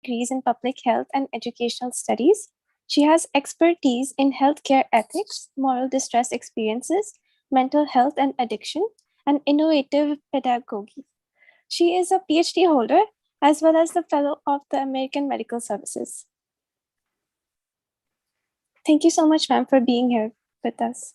degrees in public health and educational studies. She has expertise in healthcare ethics, moral distress experiences, mental health and addiction, and innovative pedagogy. She is a PhD holder as well as the Fellow of the American Medical Services. Thank you so much, ma'am, for being here with us.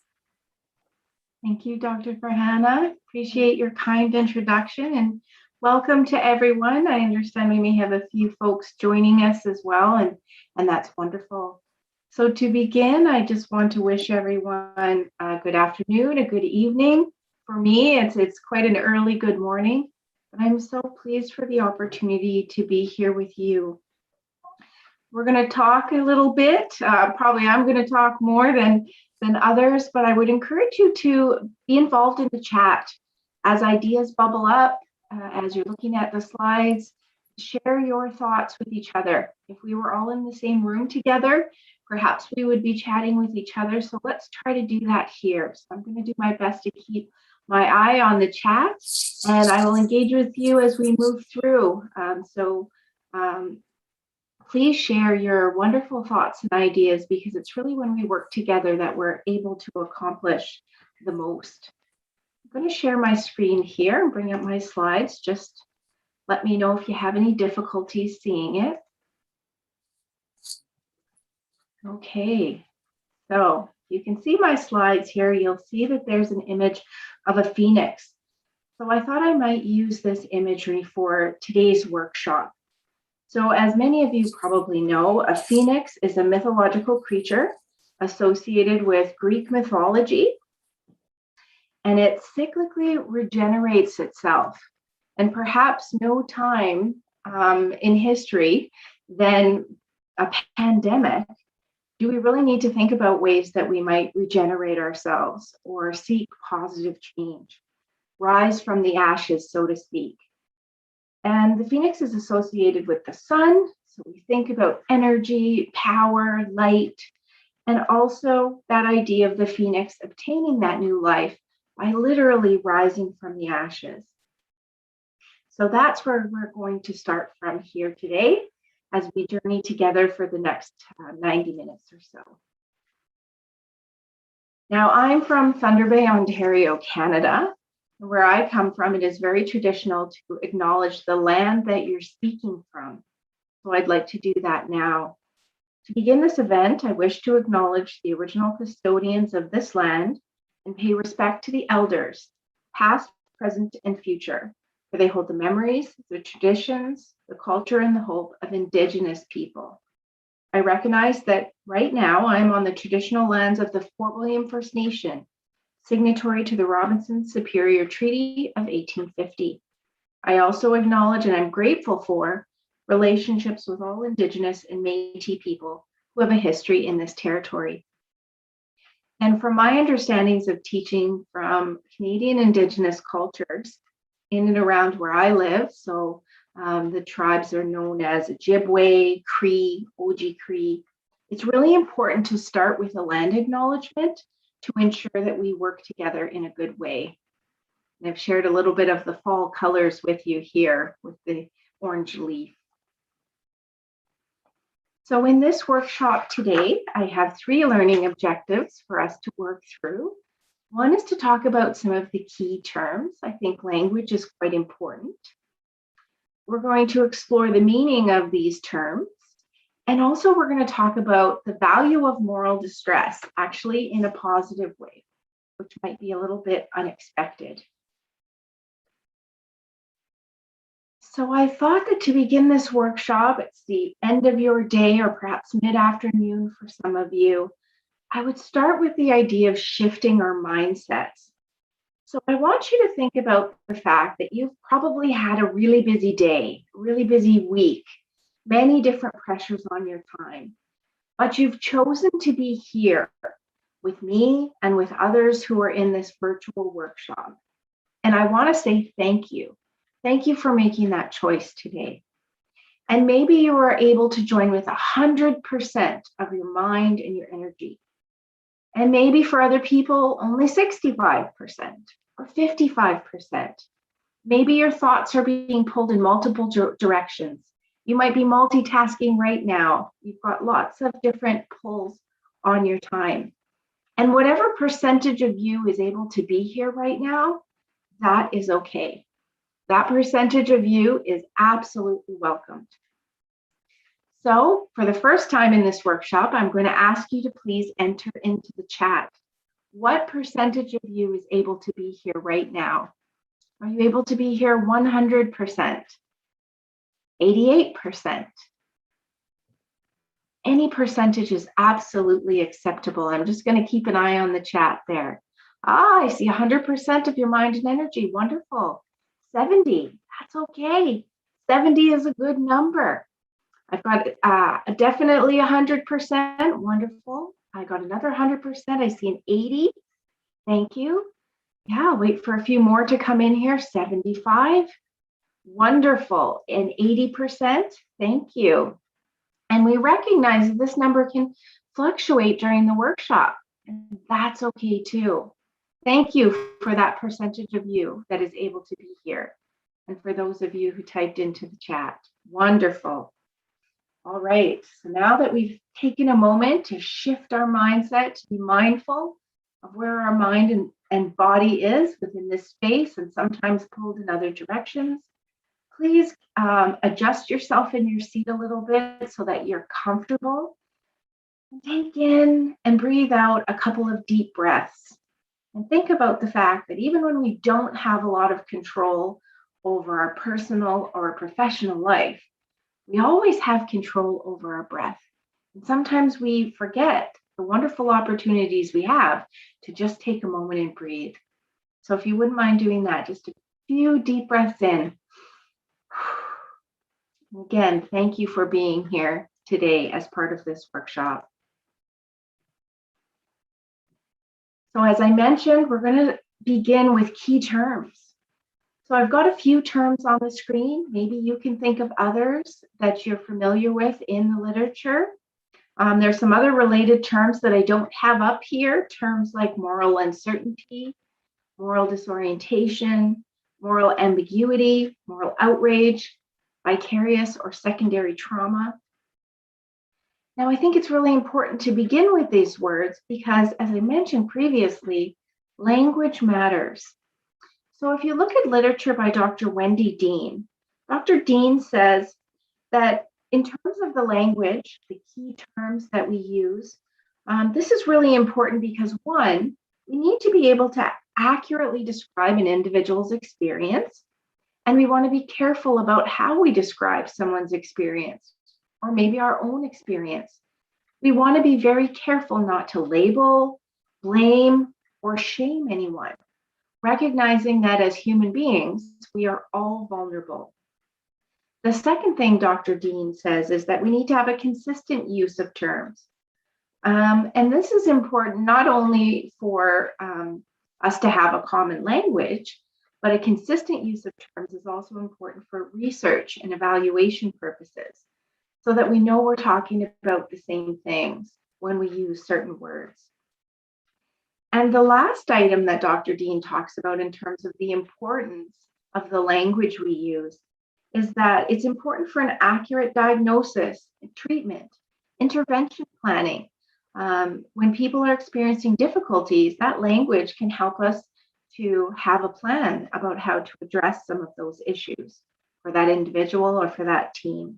Thank you, Dr. Farhana. Appreciate your kind introduction and welcome to everyone. I understand we may have a few folks joining us as well, and that's wonderful. So to begin, I just want to wish everyone a good afternoon, a good evening. For me, it's quite an early good morning, but I'm so pleased for the opportunity to be here with you. We're going to talk a little bit. Probably I'm going to talk more than others, but I would encourage you to be involved in the chat as ideas bubble up, as you're looking at the slides. Share your thoughts with each other. If we were all in the same room together, perhaps we would be chatting with each other. So let's try to do that here. So I'm going to do my best to keep my eye on the chat, and I will engage with you as we move through. Please share your wonderful thoughts and ideas, because it's really when we work together that we're able to accomplish the most. I'm going to share my screen here and bring up my slides. Just let me know if you have any difficulties seeing it. Okay, so you can see my slides here. You'll see that there's an image of a phoenix. So I thought I might use this imagery for today's workshop. So as many of you probably know, a phoenix is a mythological creature associated with Greek mythology, and it cyclically regenerates itself. And perhaps no time in history than a pandemic do we really need to think about ways that we might regenerate ourselves or seek positive change, rise from the ashes, so to speak. And the phoenix is associated with the sun. So we think about energy, power, light, and also that idea of the phoenix obtaining that new life by literally rising from the ashes. So that's where we're going to start from here today as we journey together for the next 90 minutes or so. Now, I'm from Thunder Bay, Ontario, Canada. Where I come from, it is very traditional to acknowledge the land that you're speaking from. So I'd like to do that now. To begin this event, I wish to acknowledge the original custodians of this land and pay respect to the elders, past, present, and future, for they hold the memories, the traditions, the culture, and the hope of Indigenous people. I recognize that right now I'm on the traditional lands of the Fort William First Nation, signatory to the Robinson Superior Treaty of 1850. I also acknowledge, and I'm grateful for, relationships with all Indigenous and Métis people who have a history in this territory. And from my understandings of teaching from Canadian Indigenous cultures in and around where I live, so the tribes are known as Ojibwe, Cree, Oji-Cree, it's really important to start with a land acknowledgement to ensure that we work together in a good way. And I've shared a little bit of the fall colors with you here with the orange leaf. So in this workshop today, I have 3 learning objectives for us to work through. One is to talk about some of the key terms. I think language is quite important. We're going to explore the meaning of these terms. And also we're going to talk about the value of moral distress, actually in a positive way, which might be a little bit unexpected. So I thought that to begin this workshop, it's the end of your day or perhaps mid-afternoon for some of you, I would start with the idea of shifting our mindsets. So I want you to think about the fact that you've probably had a really busy day, really busy week, many different pressures on your time, but you've chosen to be here with me and with others who are in this virtual workshop. And I want to say thank you. Thank you for making that choice today. And maybe you are able to join with 100% of your mind and your energy. And maybe for other people, only 65% or 55%. Maybe your thoughts are being pulled in multiple directions You might be multitasking right now. You've got lots of different pulls on your time. And whatever percentage of you is able to be here right now, that is okay. That percentage of you is absolutely welcomed. So for the first time in this workshop, I'm going to ask you to please enter into the chat. What percentage of you is able to be here right now? Are you able to be here 100%? 88%? Any percentage is absolutely acceptable. I'm just going to keep an eye on the chat there. I see 100% of your mind and energy. Wonderful. 70, that's okay. 70 is a good number. I've got definitely 100%. Wonderful. I got another 100%. I see an 80. Thank you. Yeah, wait for a few more to come in here. 75. Wonderful. And 80%. Thank you. And we recognize that this number can fluctuate during the workshop, and that's okay too. Thank you for that percentage of you that is able to be here. And for those of you who typed into the chat, wonderful. All right, so now that we've taken a moment to shift our mindset, to be mindful of where our mind and body is within this space and sometimes pulled in other directions, please adjust yourself in your seat a little bit so that you're comfortable. Take in and breathe out a couple of deep breaths. And think about the fact that even when we don't have a lot of control over our personal or professional life, we always have control over our breath. And sometimes we forget the wonderful opportunities we have to just take a moment and breathe. So if you wouldn't mind doing that, just a few deep breaths in. Again, thank you for being here today as part of this workshop. So as I mentioned, we're going to begin with key terms. So I've got a few terms on the screen. Maybe you can think of others that you're familiar with in the literature. There's some other related terms that I don't have up here, terms like moral uncertainty, moral disorientation, moral ambiguity, moral outrage, vicarious or secondary trauma. Now, I think it's really important to begin with these words because, as I mentioned previously, language matters. So if you look at literature by Dr. Wendy Dean, Dr. Dean says that in terms of the language, the key terms that we use, this is really important because, one, we need to be able to accurately describe an individual's experience, and we want to be careful about how we describe someone's experience, or maybe our own experience. We want to be very careful not to label, blame, or shame anyone, recognizing that as human beings, we are all vulnerable. The second thing Dr. Dean says is that we need to have a consistent use of terms. And this is important not only for us to have a common language, but a consistent use of terms is also important for research and evaluation purposes, so that we know we're talking about the same things when we use certain words. And the last item that Dr. Dean talks about in terms of the importance of the language we use is that it's important for an accurate diagnosis, treatment, intervention planning. When people are experiencing difficulties, that language can help us to have a plan about how to address some of those issues for that individual or for that team.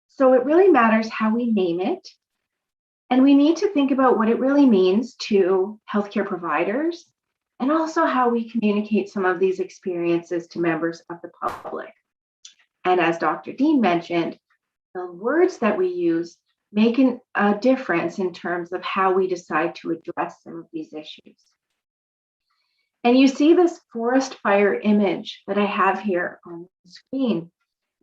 So it really matters how we name it. And we need to think about what it really means to healthcare providers and also how we communicate some of these experiences to members of the public. And as Dr. Dean mentioned, the words that we use make a difference in terms of how we decide to address some of these issues. And you see this forest fire image that I have here on the screen.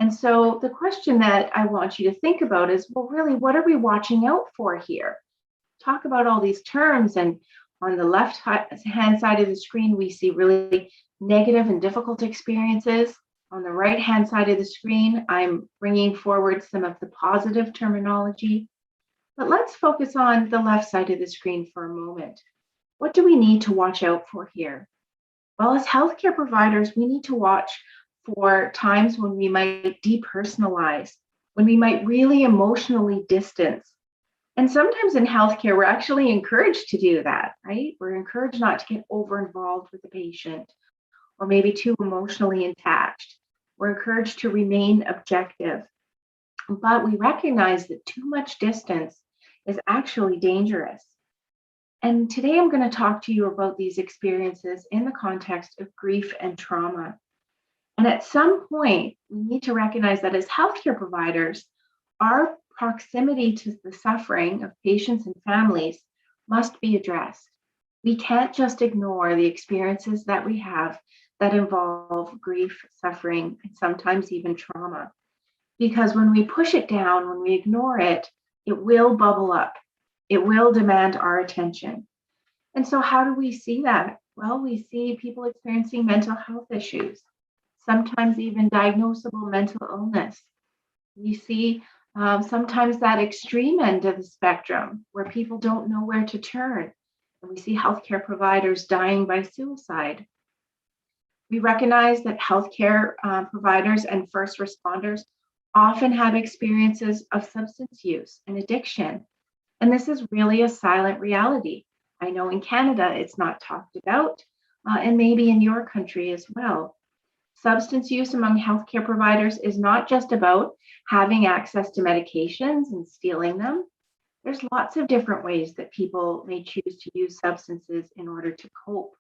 And so the question that I want you to think about is, well, really, what are we watching out for here? Talk about all these terms, and on the left-hand side of the screen, we see really negative and difficult experiences. On the right-hand side of the screen, I'm bringing forward some of the positive terminology. But let's focus on the left side of the screen for a moment. What do we need to watch out for here? Well, as healthcare providers, we need to watch for times when we might depersonalize when we might really emotionally distance. And sometimes in healthcare, we're actually encouraged to do that, right? We're encouraged not to get over involved with the patient or maybe too emotionally attached. We're encouraged to remain objective. But we recognize that too much distance is actually dangerous. And today I'm going to talk to you about these experiences in the context of grief and trauma. And at some point, we need to recognize that as healthcare providers, our proximity to the suffering of patients and families must be addressed. We can't just ignore the experiences that we have that involve grief, suffering, and sometimes even trauma. Because when we push it down, when we ignore it, it will bubble up. It will demand our attention. And so, how do we see that? Well, we see people experiencing mental health issues, sometimes even diagnosable mental illness. We see sometimes that extreme end of the spectrum where people don't know where to turn. And we see healthcare providers dying by suicide. We recognize that healthcare providers and first responders often have experiences of substance use and addiction. And this is really a silent reality. I know in Canada it's not talked about, and maybe in your country as well. Substance use among healthcare providers is not just about having access to medications and stealing them. There's lots of different ways that people may choose to use substances in order to cope.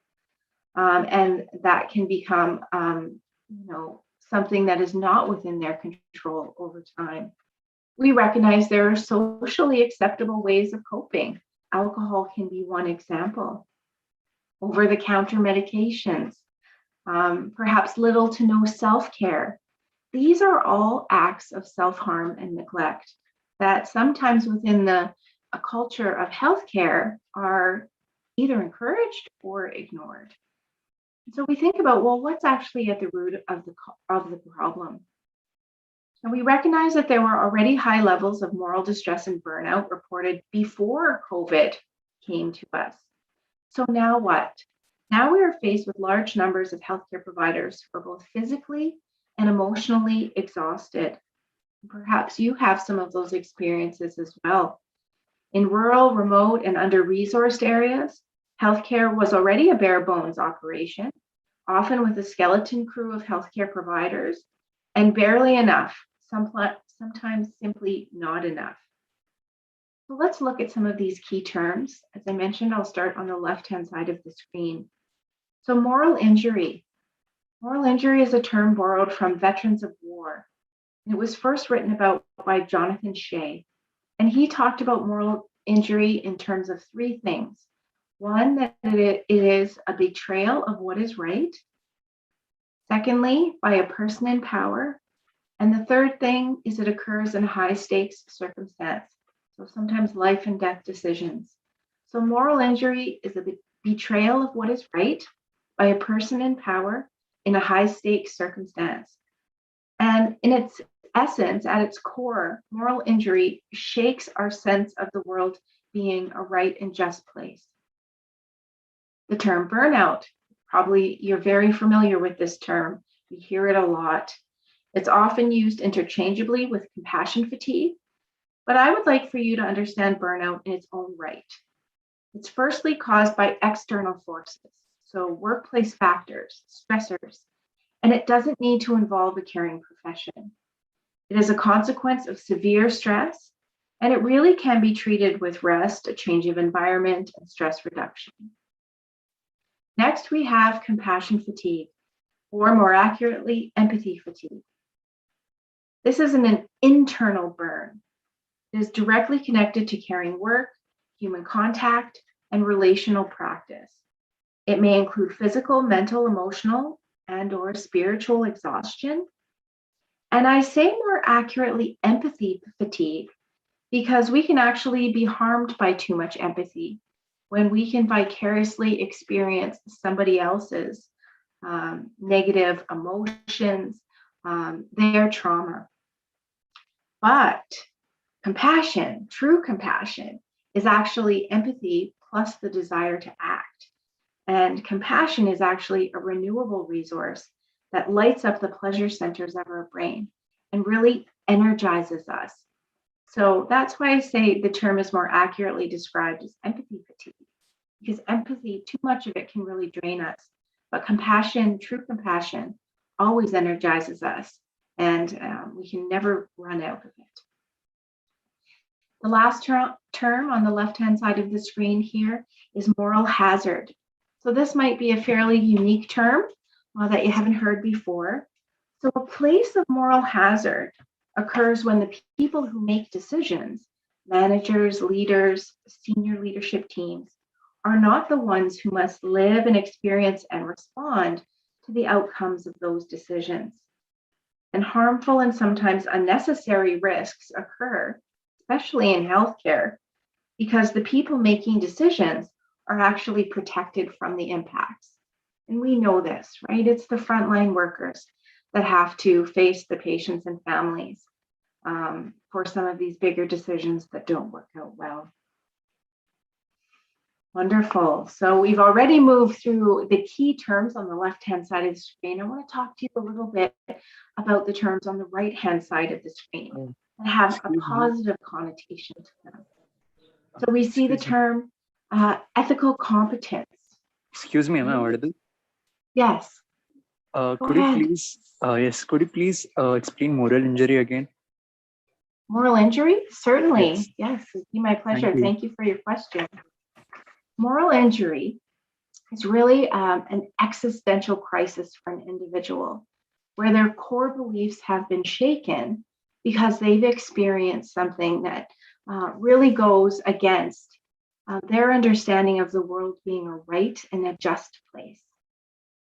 And that can become, something that is not within their control over time. We recognize there are socially acceptable ways of coping. Alcohol can be one example. Over-the-counter medications, perhaps little to no self-care. These are all acts of self-harm and neglect that sometimes within a culture of healthcare are either encouraged or ignored. So we think about, well, what's actually at the root of the problem? And we recognize that there were already high levels of moral distress and burnout reported before COVID came to us. So now what? Now we are faced with large numbers of healthcare providers who are both physically and emotionally exhausted. Perhaps you have some of those experiences as well. In rural, remote, and under-resourced areas, healthcare was already a bare bones operation, often with a skeleton crew of healthcare providers, and barely enough, sometimes simply not enough. So let's look at some of these key terms. As I mentioned, I'll start on the left-hand side of the screen. So moral injury. Moral injury is a term borrowed from veterans of war. It was first written about by Jonathan Shea. And he talked about moral injury in terms of three things. One, that it is a betrayal of what is right. Secondly, by a person in power. And the third thing is it occurs in high stakes circumstance. So sometimes life and death decisions. So moral injury is a betrayal of what is right by a person in power in a high stakes circumstance. And in its essence, at its core, moral injury shakes our sense of the world being a right and just place. The term burnout, probably you're very familiar with this term. We hear it a lot. It's often used interchangeably with compassion fatigue, but I would like for you to understand burnout in its own right. It's firstly caused by external forces, so workplace factors, stressors, and it doesn't need to involve a caring profession. It is a consequence of severe stress, and it really can be treated with rest, a change of environment, and stress reduction. Next, we have compassion fatigue, or more accurately, empathy fatigue. This is an internal burn. It is directly connected to caring work, human contact, and relational practice. It may include physical, mental, emotional, and/or spiritual exhaustion. And I say more accurately empathy fatigue because we can actually be harmed by too much empathy when we can vicariously experience somebody else's negative emotions, their trauma. But compassion, true compassion, is actually empathy plus the desire to act. And compassion is actually a renewable resource that lights up the pleasure centers of our brain and really energizes us. So that's why I say the term is more accurately described as empathy fatigue, because empathy, too much of it can really drain us. But compassion, true compassion, always energizes us, and we can never run out of it. The last term on the left-hand side of the screen here is moral hazard. So this might be a fairly unique term that you haven't heard before. So a place of moral hazard occurs when the people who make decisions, managers, leaders, senior leadership teams, are not the ones who must live and experience and respond to the outcomes of those decisions. And harmful and sometimes unnecessary risks occur, especially in healthcare, because the people making decisions are actually protected from the impacts. And we know this, right? It's the frontline workers that have to face the patients and families for some of these bigger decisions that don't work out well. Wonderful. So we've already moved through the key terms on the left-hand side of the screen. I want to talk to you a little bit about the terms on the right-hand side of the screen that have a positive connotation to them. So we see the term ethical competence. Excuse me, am I audible? Yes. Could you please explain moral injury again? Moral injury? Certainly. Yes. It'd be my pleasure. Thank you for your question. Moral injury is really an existential crisis for an individual where their core beliefs have been shaken because they've experienced something that really goes against their understanding of the world being a right and a just place.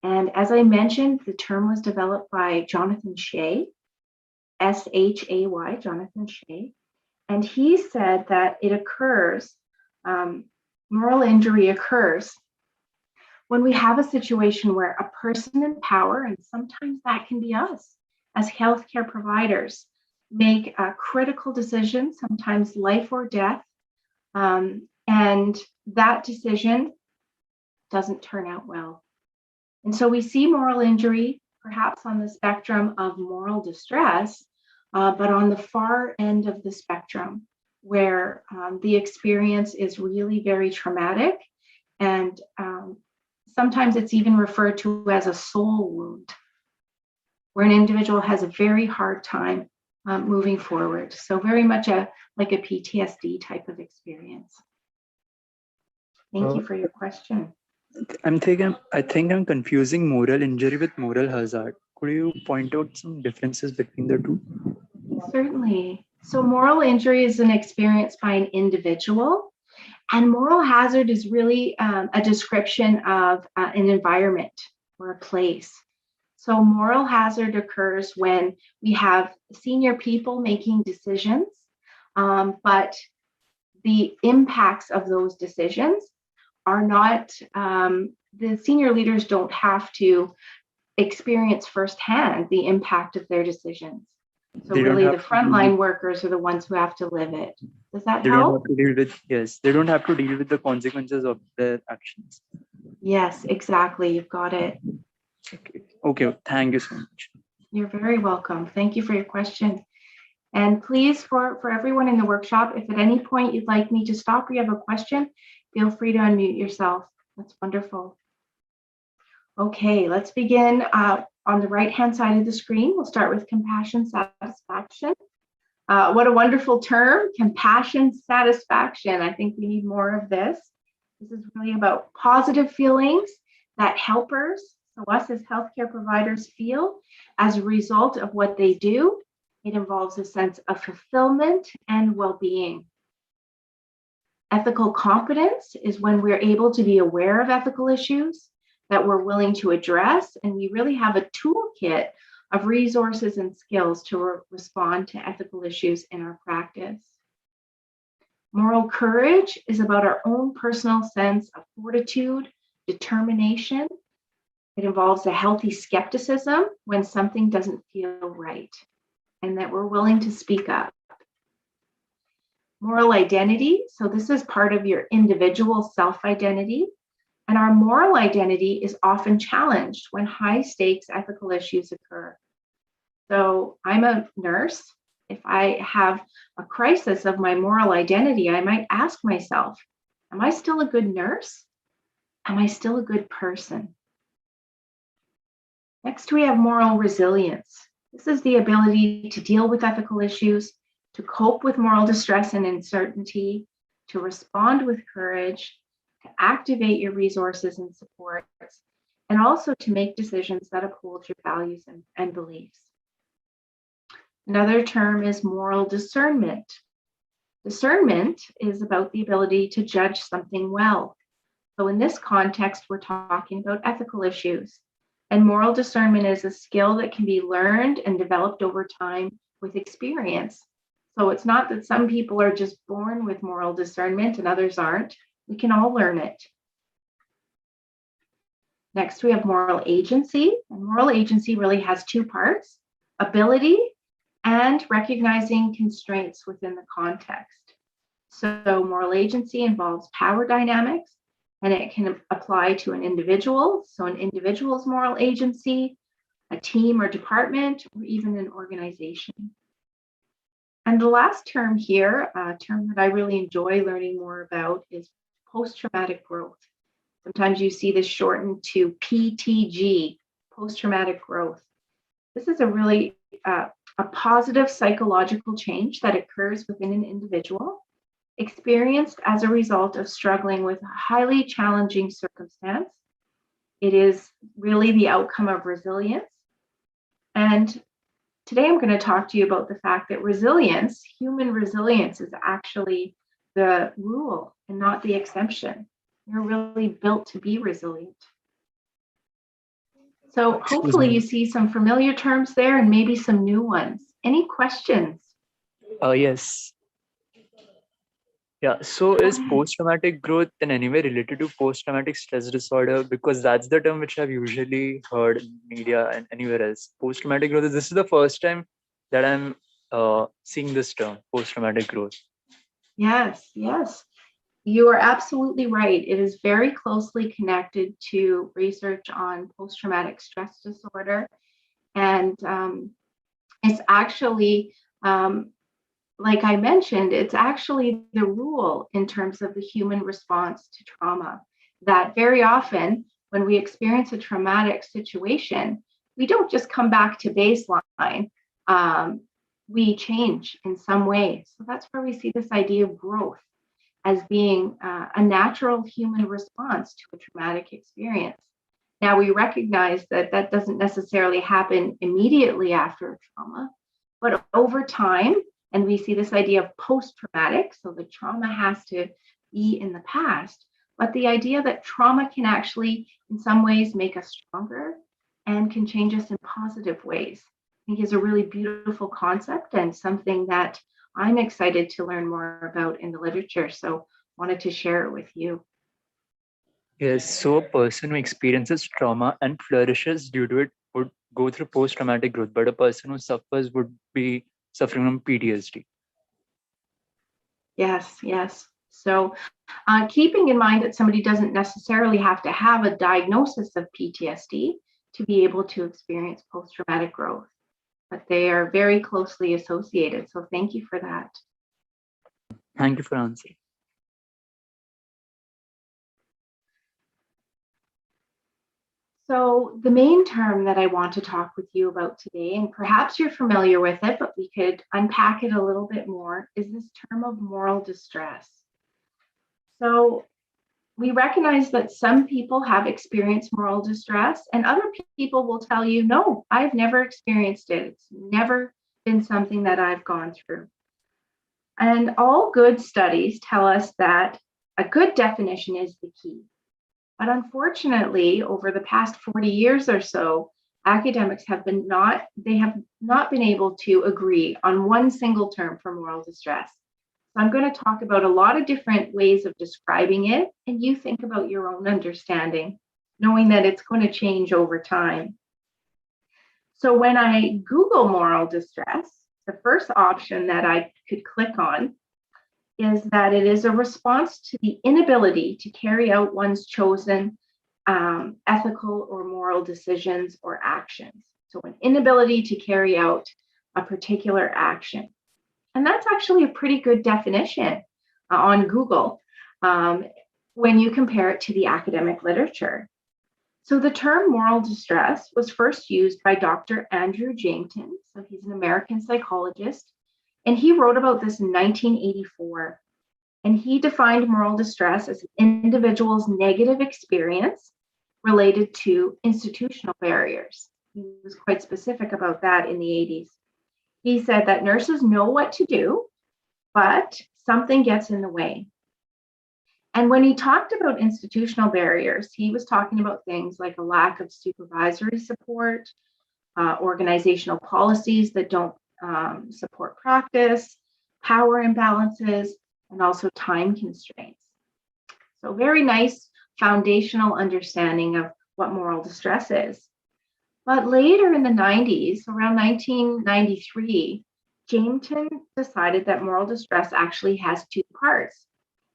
And as I mentioned, the term was developed by Jonathan Shay, S-H-A-Y, Jonathan Shay. And he said that it occurs, moral injury occurs when we have a situation where a person in power, and sometimes that can be us as healthcare providers, make critical decisions, sometimes life or death, and that decision doesn't turn out well. And so we see moral injury perhaps on the spectrum of moral distress, but on the far end of the spectrum where the experience is really very traumatic, and sometimes it's even referred to as a soul wound, where an individual has a very hard time moving forward. So very much like a PTSD type of experience. Thank you for your question. I think I'm confusing moral injury with moral hazard. Could you point out some differences between the two? Certainly. So moral injury is an experience by an individual, and moral hazard is really a description of an environment or a place. So moral hazard occurs when we have senior people making decisions, but the impacts of those decisions are not, the senior leaders don't have to experience firsthand the impact of their decisions. So really the frontline workers are the ones who have to live it. Does that help? They don't have to deal with, yes, they don't have to deal with the consequences of their actions. Yes, exactly. You've got it. Okay. Thank you so much. You're very welcome. Thank you for your question. And please, for everyone in the workshop, if at any point you'd like me to stop or you have a question, feel free to unmute yourself. That's wonderful. Okay, let's begin on the right-hand side of the screen. We'll start with compassion satisfaction. What a wonderful term, compassion satisfaction. I think we need more of this. This is really about positive feelings that helpers, so us as healthcare providers, feel as a result of what they do. It involves a sense of fulfillment and well-being. Ethical competence is when we're able to be aware of ethical issues that we're willing to address, and we really have a toolkit of resources and skills to respond to ethical issues in our practice. Moral courage is about our own personal sense of fortitude, determination. It involves a healthy skepticism when something doesn't feel right, and that we're willing to speak up. Moral identity, so this is part of your individual self-identity, and our moral identity is often challenged when high stakes ethical issues occur. So I'm a nurse, If I have a crisis of my moral identity, I might ask myself, am I still a good nurse? Am I still a good person? Next, we have moral resilience. This is the ability to deal with ethical issues, to cope with moral distress and uncertainty, to respond with courage, to activate your resources and supports, and also to make decisions that uphold your values and beliefs. Another term is moral discernment. Discernment is about the ability to judge something well. So in this context, we're talking about ethical issues. And moral discernment is a skill that can be learned and developed over time with experience. So it's not that some people are just born with moral discernment and others aren't. We can all learn it. Next, we have moral agency. And moral agency really has two parts: ability and recognizing constraints within the context. So moral agency involves power dynamics, and it can apply to an individual. So an individual's moral agency, a team or department, or even an organization. And the last term here, a term that I really enjoy learning more about, is post-traumatic growth. Sometimes you see this shortened to PTG, post-traumatic growth. This is a really a positive psychological change that occurs within an individual, experienced as a result of struggling with a highly challenging circumstance. It is really the outcome of resilience. And today I'm going to talk to you about the fact that resilience, human resilience, is actually the rule and not the exception. You're really built to be resilient. So hopefully you see some familiar terms there and maybe some new ones. Any questions? Yes. Yeah. So is post-traumatic growth in any way related to post-traumatic stress disorder? Because that's the term which I've usually heard in media and anywhere else. Post-traumatic growth. This is the first time that I'm seeing this term, post-traumatic growth. Yes, yes. You are absolutely right. It is very closely connected to research on post-traumatic stress disorder. And it's actually, like I mentioned, it's actually the rule in terms of the human response to trauma, that very often when we experience a traumatic situation, we don't just come back to baseline. We change in some way. So that's where we see this idea of growth as being a natural human response to a traumatic experience. Now, we recognize that that doesn't necessarily happen immediately after a trauma, but over time, and we see this idea of post-traumatic, so the trauma has to be in the past, but the idea that trauma can actually, in some ways, make us stronger and can change us in positive ways, I think is a really beautiful concept and something that I'm excited to learn more about in the literature, so wanted to share it with you. Yes, so a person who experiences trauma and flourishes due to it would go through post-traumatic growth, but a person who suffers would be suffering from PTSD. Yes, yes. So keeping in mind that somebody doesn't necessarily have to have a diagnosis of PTSD to be able to experience post-traumatic growth, but they are very closely associated. So thank you for that. Thank you for answering. So the main term that I want to talk with you about today, and perhaps you're familiar with it, but we could unpack it a little bit more, is this term of moral distress. So we recognize that some people have experienced moral distress, and other people will tell you, no, I've never experienced it. It's never been something that I've gone through. And all good studies tell us that a good definition is the key. But unfortunately, over the past 40 years or so, academics have not been able to agree on one single term for moral distress. So I'm going to talk about a lot of different ways of describing it, and you think about your own understanding, knowing that it's going to change over time. So when I Google moral distress, the first option that I could click on is that it is a response to the inability to carry out one's chosen ethical or moral decisions or actions. So an inability to carry out a particular action. And that's actually a pretty good definition on Google when you compare it to the academic literature. So the term moral distress was first used by Dr. Andrew Jameson. So he's an American psychologist, and he wrote about this in 1984. And he defined moral distress as an individual's negative experience related to institutional barriers. He was quite specific about that in the 80s. He said that nurses know what to do, but something gets in the way. And when he talked about institutional barriers, he was talking about things like a lack of supervisory support, organizational policies that don't support practice, power imbalances, and also time constraints. So very nice foundational understanding of what moral distress is. But later in the 90s, around 1993, Jameson decided that moral distress actually has two parts.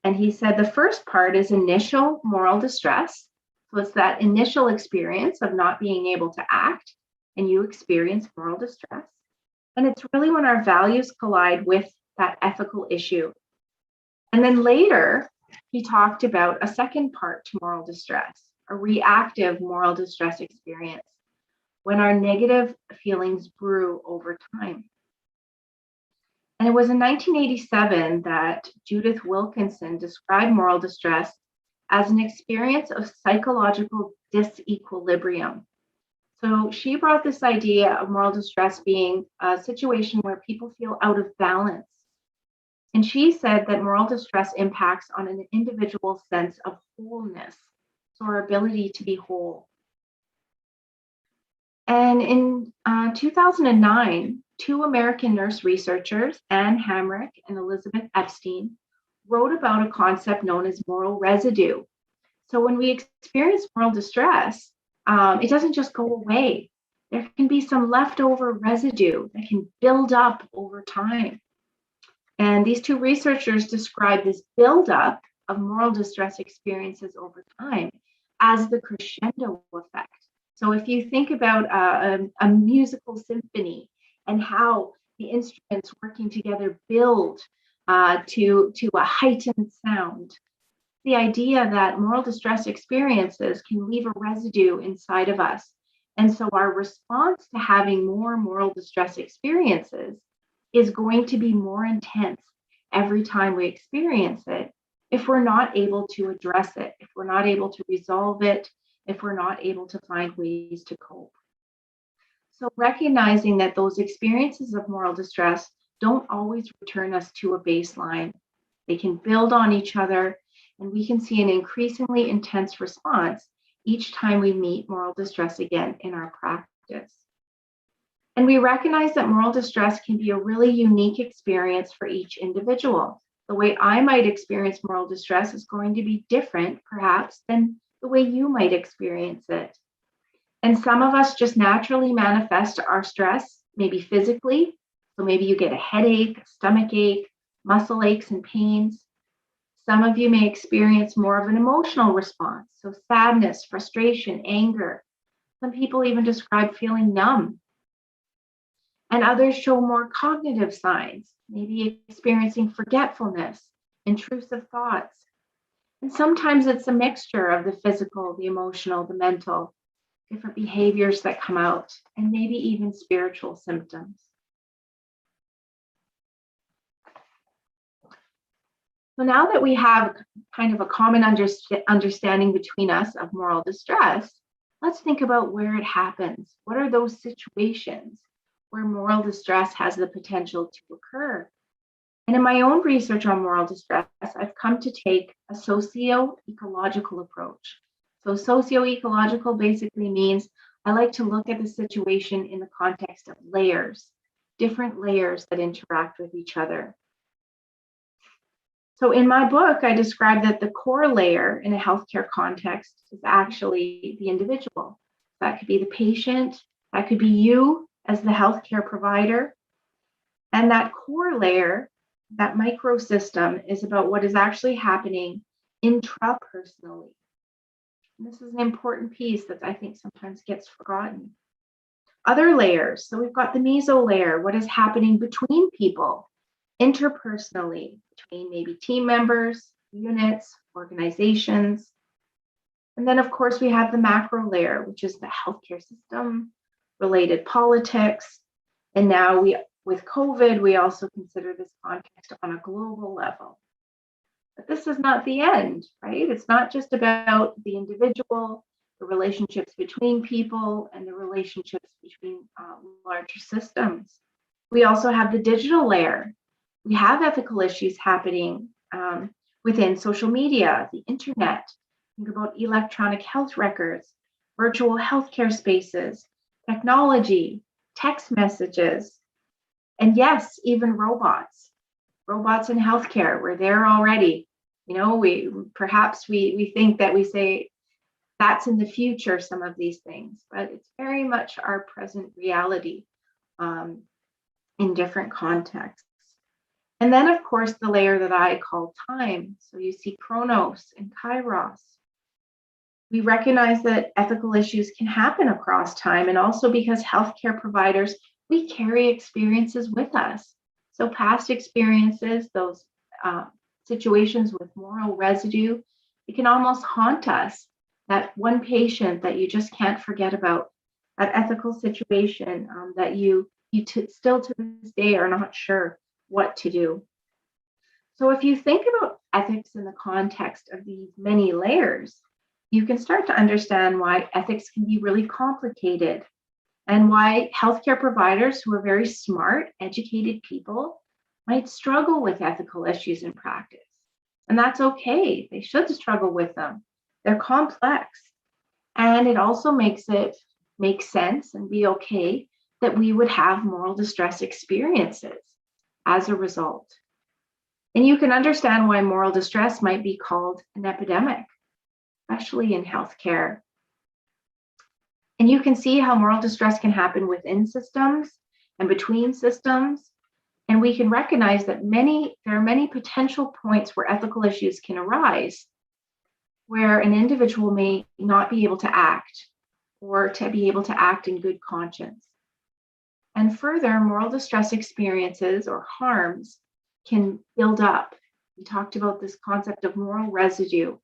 And he said the first part is initial moral distress. So it's that initial experience of not being able to act, and you experience moral distress. And it's really when our values collide with that ethical issue. And then later, he talked about a second part to moral distress, a reactive moral distress experience, when our negative feelings brew over time. And it was in 1987 that Judith Wilkinson described moral distress as an experience of psychological disequilibrium. So she brought this idea of moral distress being a situation where people feel out of balance. And she said that moral distress impacts on an individual's sense of wholeness, so our ability to be whole. And in 2009, two American nurse researchers, Anne Hamrick and Elizabeth Epstein, wrote about a concept known as moral residue. So when we experience moral distress, it doesn't just go away. There can be some leftover residue that can build up over time. And these two researchers describe this buildup of moral distress experiences over time as the crescendo effect. So if you think about a musical symphony and how the instruments working together build to a heightened sound, the idea that moral distress experiences can leave a residue inside of us. And so our response to having more moral distress experiences is going to be more intense every time we experience it if we're not able to address it, if we're not able to resolve it, if we're not able to find ways to cope. So recognizing that those experiences of moral distress don't always return us to a baseline. They can build on each other, and we can see an increasingly intense response each time we meet moral distress again in our practice. And we recognize that moral distress can be a really unique experience for each individual. The way I might experience moral distress is going to be different, perhaps, than the way you might experience it. And some of us just naturally manifest our stress, maybe physically. So maybe you get a headache, a stomach ache, muscle aches and pains. Some of you may experience more of an emotional response. So sadness, frustration, anger. Some people even describe feeling numb. And others show more cognitive signs, maybe experiencing forgetfulness, intrusive thoughts. And sometimes it's a mixture of the physical, the emotional, the mental, different behaviors that come out, and maybe even spiritual symptoms. So now that we have kind of a common understanding between us of moral distress, let's think about where it happens. What are those situations where moral distress has the potential to occur? And in my own research on moral distress, I've come to take a socio-ecological approach. So socio-ecological basically means I like to look at the situation in the context of layers, different layers that interact with each other. So in my book, I describe that the core layer in a healthcare context is actually the individual. That could be the patient, that could be you as the healthcare provider. And that core layer, that microsystem, is about what is actually happening intrapersonally. And this is an important piece that I think sometimes gets forgotten. Other layers, so we've got the meso layer, what is happening between people interpersonally between maybe team members, units, organizations. And then, of course, we have the macro layer, which is the healthcare system, related politics. And now with COVID, we also consider this context on a global level. But this is not the end, right? It's not just about the individual, the relationships between people, and the relationships between larger systems. We also have the digital layer. We have ethical issues happening within social media, the internet. Think about electronic health records, virtual healthcare spaces, technology, text messages, and yes, even robots. Robots in healthcare, we're there already. You know, we think that we say that's in the future, some of these things, but it's very much our present reality in different contexts. And then, of course, the layer that I call time. So you see Chronos and Kairos. We recognize that ethical issues can happen across time, and also because healthcare providers, we carry experiences with us. So past experiences, those situations with moral residue, it can almost haunt us. That one patient that you just can't forget about, that ethical situation that you still to this day are not sure what to do. So if you think about ethics in the context of these many layers, you can start to understand why ethics can be really complicated, and why healthcare providers who are very smart, educated people might struggle with ethical issues in practice. And that's okay. They should struggle with them. They're complex. And it also makes it make sense and be okay that we would have moral distress experiences as a result. And you can understand why moral distress might be called an epidemic, especially in healthcare. And you can see how moral distress can happen within systems and between systems. And we can recognize that there are many potential points where ethical issues can arise, where an individual may not be able to act, or to be able to act in good conscience. And further, moral distress experiences or harms can build up. We talked about this concept of moral residue.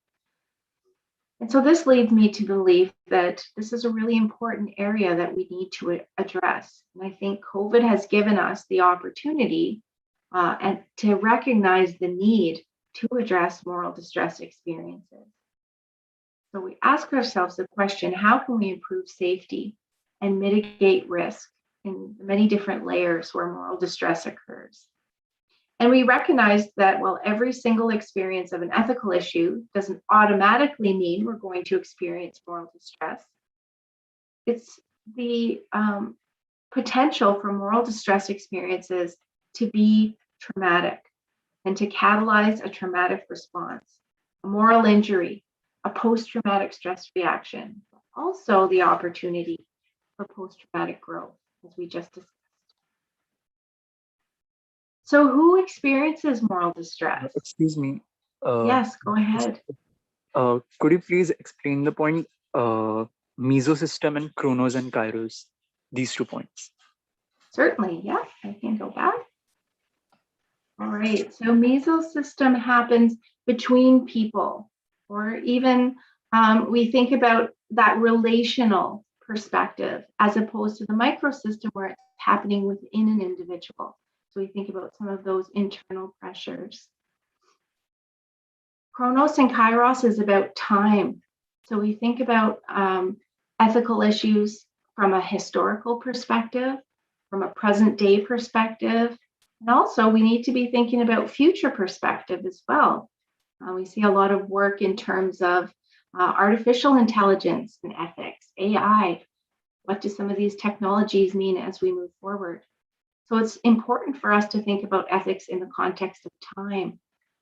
And so this leads me to believe that this is a really important area that we need to address. And I think COVID has given us the opportunity and to recognize the need to address moral distress experiences. So we ask ourselves the question, how can we improve safety and mitigate risk in many different layers where moral distress occurs? And we recognize that while every single experience of an ethical issue doesn't automatically mean we're going to experience moral distress, it's the potential for moral distress experiences to be traumatic and to catalyze a traumatic response, a moral injury, a post-traumatic stress reaction, also the opportunity for post-traumatic growth, as we just discussed. So who experiences moral distress? Excuse me. Yes, go ahead. Could you please explain the point, mesosystem and chronos and kairos, these 2 points? Certainly, yeah, I can go back. All right, so mesosystem happens between people, or even we think about that relational perspective as opposed to the microsystem where it's happening within an individual. So we think about some of those internal pressures. Chronos and Kairos is about time. So we think about ethical issues from a historical perspective, from a present day perspective, and also we need to be thinking about future perspective as well. We see a lot of work in terms of artificial intelligence and ethics, AI. What do some of these technologies mean as we move forward? So it's important for us to think about ethics in the context of time.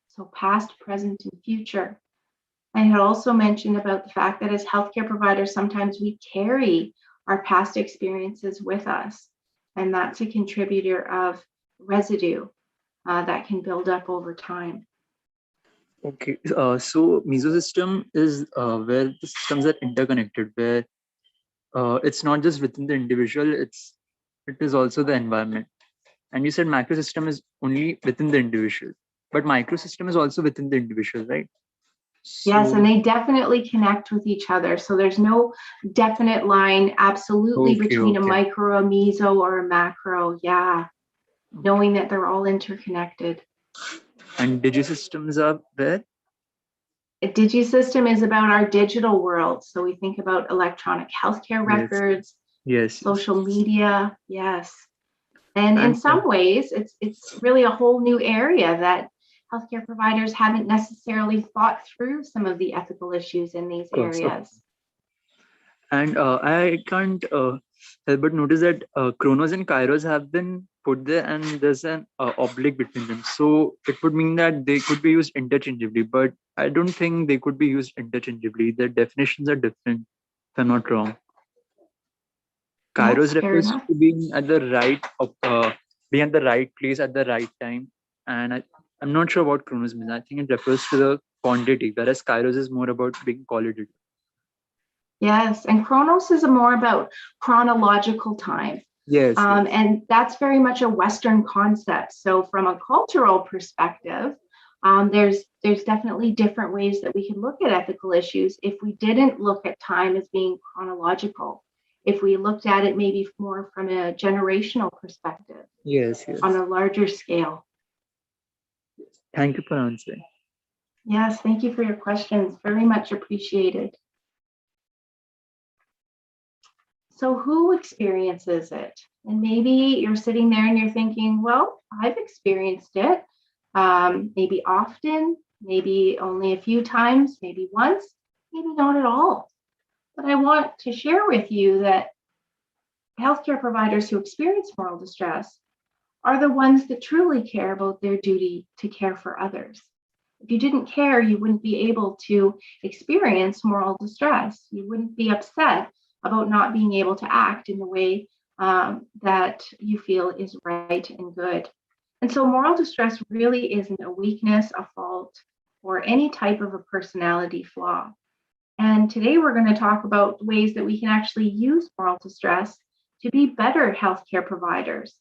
So past, present, and future. I had also mentioned about the fact that as healthcare providers, sometimes we carry our past experiences with us. And that's a contributor of residue that can build up over time. Okay, so mesosystem is where the systems are interconnected, where it's not just within the individual, it is also the environment. And you said macro system is only within the individual, but micro system is also within the individual, right? Yes, and So, they definitely connect with each other. So there's no definite line absolutely okay, between a okay. micro, a meso, or a macro. Yeah, knowing that they're all interconnected. And digisystems are where? A digisystem is about our digital world. So we think about electronic healthcare Yes, records, yes, yes. social media. Yes. And in And some ways, it's really a whole new area that healthcare providers haven't necessarily thought through some of the ethical issues in these of areas. And I can't help but notice that Chronos and Kairos have been put there, and there's an oblique between them. So it would mean that they could be used interchangeably, but I don't think they could be used interchangeably. The definitions are different, if I'm not wrong. Yes, Kairos fair refers enough. to being at the being at the right place at the right time, and I'm not sure what Chronos means. I think it refers to the quantity, whereas Kairos is more about being qualitative. Yes, and Chronos is more about chronological time. Yes, yes. And that's very much a Western concept. So from a cultural perspective, there's definitely different ways that we can look at ethical issues if we didn't look at time as being chronological. If we looked at it maybe more from a generational perspective Yes, on yes. a larger scale. Thank you for answering. Yes, thank you for your questions. Very much appreciated. So who experiences it? And maybe you're sitting there and you're thinking, well, I've experienced it. Maybe often, maybe only a few times, maybe once, maybe not at all. But I want to share with you that healthcare providers who experience moral distress are the ones that truly care about their duty to care for others. If you didn't care, you wouldn't be able to experience moral distress. You wouldn't be upset about not being able to act in the way that you feel is right and good. And so, moral distress really isn't a weakness, a fault, or any type of a personality flaw. And today, we're going to talk about ways that we can actually use moral distress to be better healthcare providers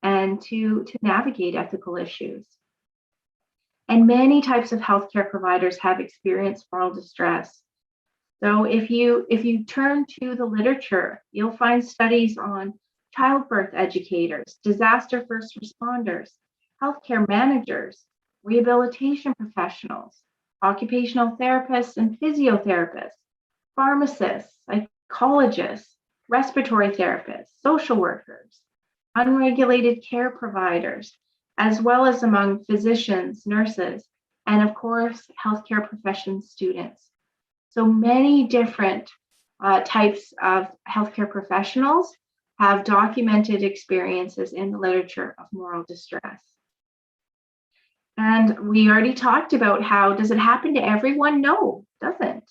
and to navigate ethical issues. And many types of healthcare providers have experienced moral distress. So if you turn to the literature, you'll find studies on childbirth educators, disaster first responders, healthcare managers, rehabilitation professionals, occupational therapists and physiotherapists, pharmacists, psychologists, respiratory therapists, social workers, unregulated care providers, as well as among physicians, nurses, and of course, healthcare profession students. So many different types of healthcare professionals have documented experiences in the literature of moral distress. And we already talked about how, does it happen to everyone? No, it doesn't.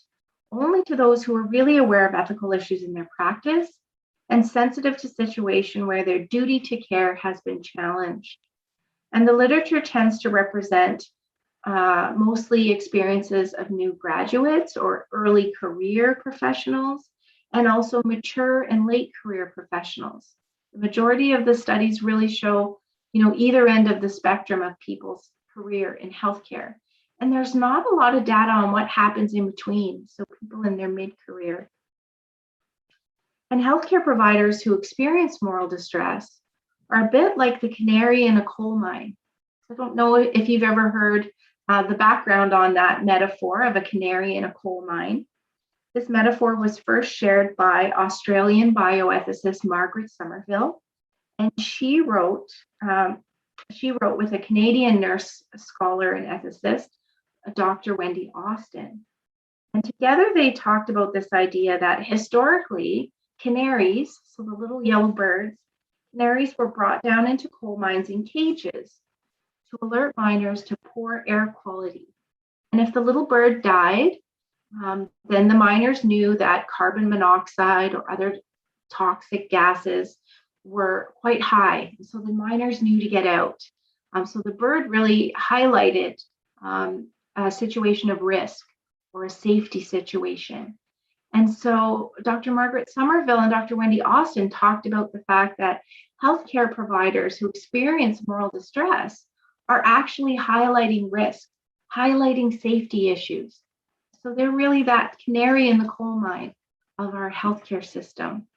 Only to those who are really aware of ethical issues in their practice and sensitive to situation where their duty to care has been challenged. And the literature tends to represent mostly experiences of new graduates or early career professionals, and also mature and late career professionals. The majority of the studies really show, either end of the spectrum of people's career in healthcare. And there's not a lot of data on what happens in between, so people in their mid-career. And healthcare providers who experience moral distress are a bit like the canary in a coal mine. I don't know if you've ever heard the background on that metaphor of a canary in a coal mine. This metaphor was first shared by Australian bioethicist Margaret Somerville, and she wrote with a Canadian nurse scholar and ethicist, Dr. Wendy Austin. And together they talked about this idea that historically, canaries, so the little yellow birds, canaries were brought down into coal mines in cages to alert miners to poor air quality. And if the little bird died, then the miners knew that carbon monoxide or other toxic gases were quite high. So the miners knew to get out. So the bird really highlighted a situation of risk or a safety situation. And so Dr. Margaret Somerville and Dr. Wendy Austin talked about the fact that healthcare providers who experience moral distress are actually highlighting risk, highlighting safety issues. So they're really that canary in the coal mine of our healthcare system.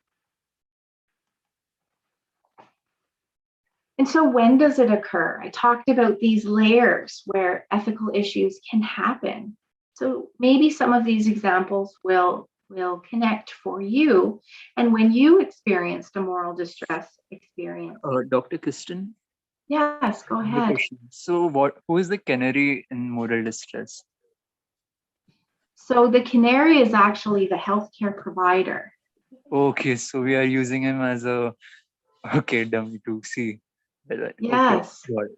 And so when does it occur? I talked about these layers where ethical issues can happen. So maybe some of these examples will connect for you. And when you experienced a moral distress experience. Dr. Kristen? Yes, go ahead. So who is the canary in moral distress? So the canary is actually the healthcare provider. Okay, so we are using him as a dummy to see. Yes. Okay,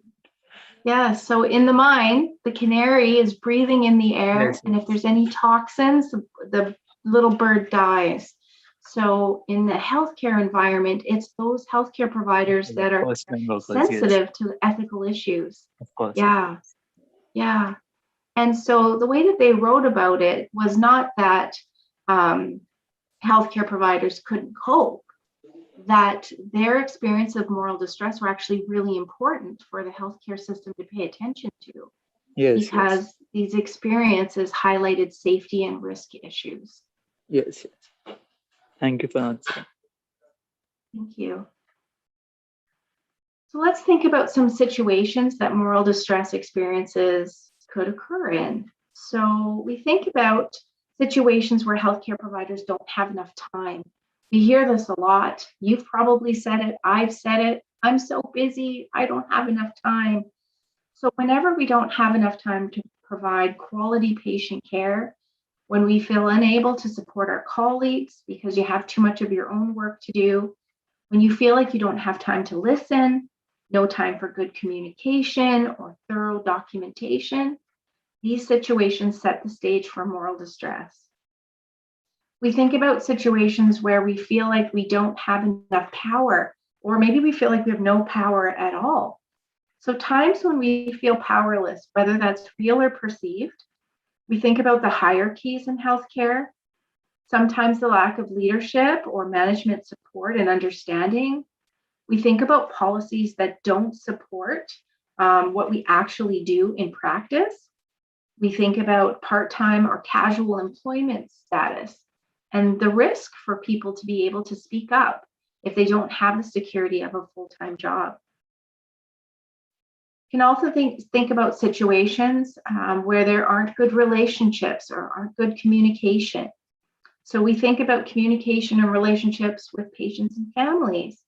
yes. So in the mine, the canary is breathing in the air, yes, and if there's any toxins, the little bird dies. So in the healthcare environment, it's those healthcare providers that are sensitive to ethical issues. Of course. Yeah. Yeah. And so the way that they wrote about it was not that healthcare providers couldn't cope, that their experience of moral distress were actually really important for the healthcare system to pay attention to. Yes. Because these experiences highlighted safety and risk issues. Yes. Thank you for answering. Thank you. So let's think about some situations that moral distress experiences could occur in. So we think about situations where healthcare providers don't have enough time. We hear this a lot. You've probably said it. I've said it. I'm so busy. I don't have enough time. So whenever we don't have enough time to provide quality patient care, when we feel unable to support our colleagues because you have too much of your own work to do, when you feel like you don't have time to listen, no time for good communication or thorough documentation, these situations set the stage for moral distress. We think about situations where we feel like we don't have enough power, or maybe we feel like we have no power at all. So times when we feel powerless, whether that's real or perceived, we think about the hierarchies in healthcare, sometimes the lack of leadership or management support and understanding. We think about policies that don't support what we actually do in practice. We think about part-time or casual employment status and the risk for people to be able to speak up if they don't have the security of a full-time job. You can also think about situations where there aren't good relationships or aren't good communication. So we think about communication and relationships with patients and families,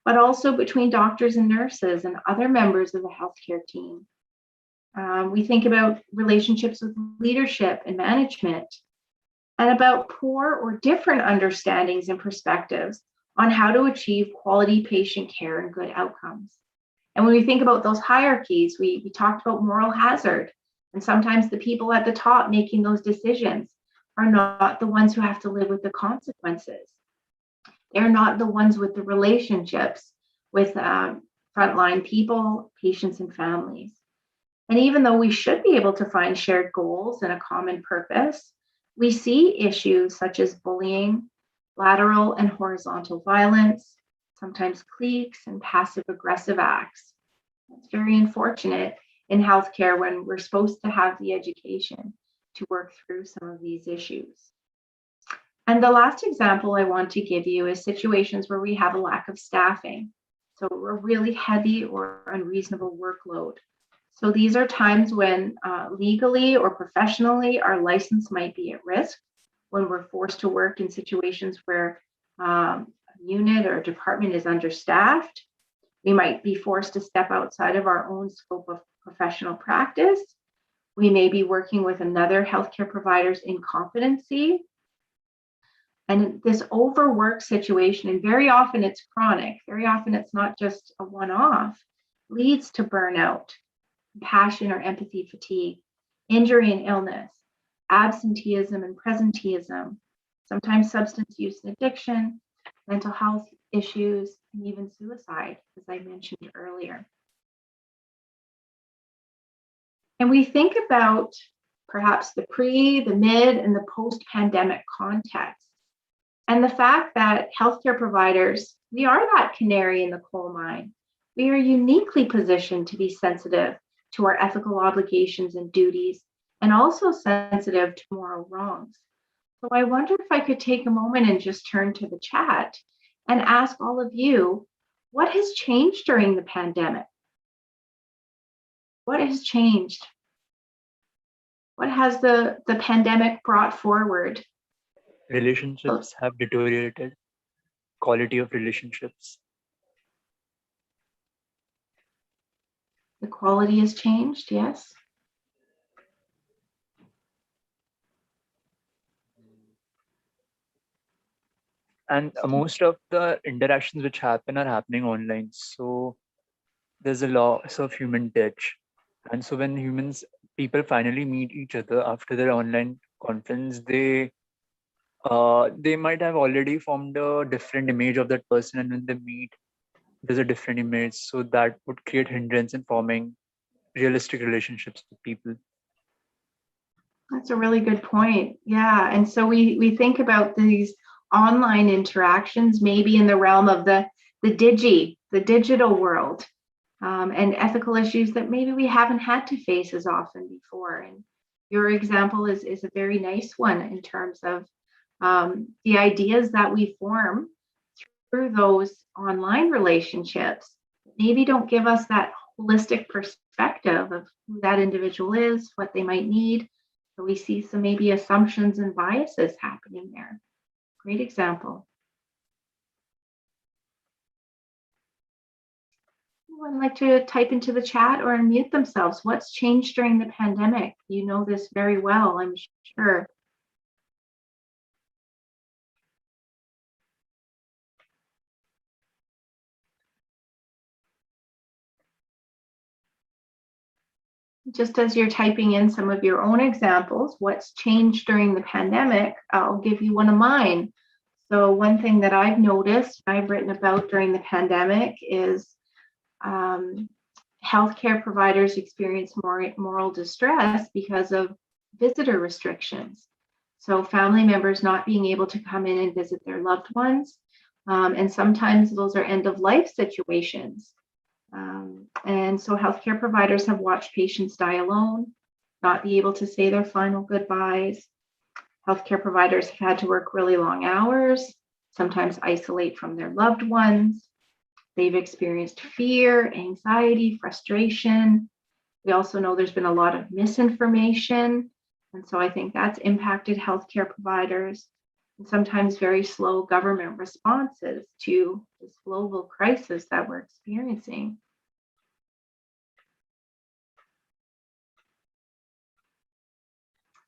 but also between doctors and nurses and other members of the healthcare team. We think about relationships with leadership and management, and about poor or different understandings and perspectives on how to achieve quality patient care and good outcomes. And when we think about those hierarchies, we talked about moral hazard, and sometimes the people at the top making those decisions are not the ones who have to live with the consequences. They're not the ones with the relationships with frontline people, patients, and families. And even though we should be able to find shared goals and a common purpose, we see issues such as bullying, lateral and horizontal violence, sometimes cliques and passive aggressive acts. It's very unfortunate in healthcare when we're supposed to have the education to work through some of these issues. And the last example I want to give you is situations where we have a lack of staffing. So a really heavy or unreasonable workload. So these are times when legally or professionally our license might be at risk, when we're forced to work in situations where a unit or a department is understaffed. We might be forced to step outside of our own scope of professional practice. We may be working with another healthcare provider's incompetency. And this overwork situation, and very often it's chronic, very often it's not just a one-off, leads to burnout, compassion or empathy fatigue, injury and illness, absenteeism and presenteeism, sometimes substance use and addiction, mental health issues, and even suicide, as I mentioned earlier. And we think about perhaps the pre, the mid, and the post-pandemic context. And the fact that healthcare providers, we are that canary in the coal mine. We are uniquely positioned to be sensitive to our ethical obligations and duties, and also sensitive to moral wrongs. So I wonder if I could take a moment and just turn to the chat and ask all of you, what has changed during the pandemic? What has changed? What has the pandemic brought forward? Relationships have deteriorated, quality of relationships. The quality has changed, yes. And most of the interactions which happen are happening online. So there's a loss of human touch. And so when people finally meet each other after their online conference, they might have already formed a different image of that person, and when they meet, there's a different image. So that would create hindrance in forming realistic relationships with people. That's a really good point. Yeah. And so we think about these online interactions, maybe in the realm of the digital world, and ethical issues that maybe we haven't had to face as often before. And your example is a very nice one in terms of the ideas that we form through those online relationships. Maybe don't give us that holistic perspective of who that individual is, what they might need. So we see some maybe assumptions and biases happening there. Great example. Anyone like to type into the chat or unmute themselves? What's changed during the pandemic? You know this very well, I'm sure. Just as you're typing in some of your own examples, what's changed during the pandemic, I'll give you one of mine. So one thing that I've noticed, I've written about during the pandemic is healthcare providers experience more moral distress because of visitor restrictions. So family members not being able to come in and visit their loved ones. And sometimes those are end of life situations. And so healthcare providers have watched patients die alone, not be able to say their final goodbyes. Healthcare providers have had to work really long hours, sometimes isolate from their loved ones. They've experienced fear, anxiety, frustration. We also know there's been a lot of misinformation. And so I think that's impacted healthcare providers, and sometimes very slow government responses to this global crisis that we're experiencing.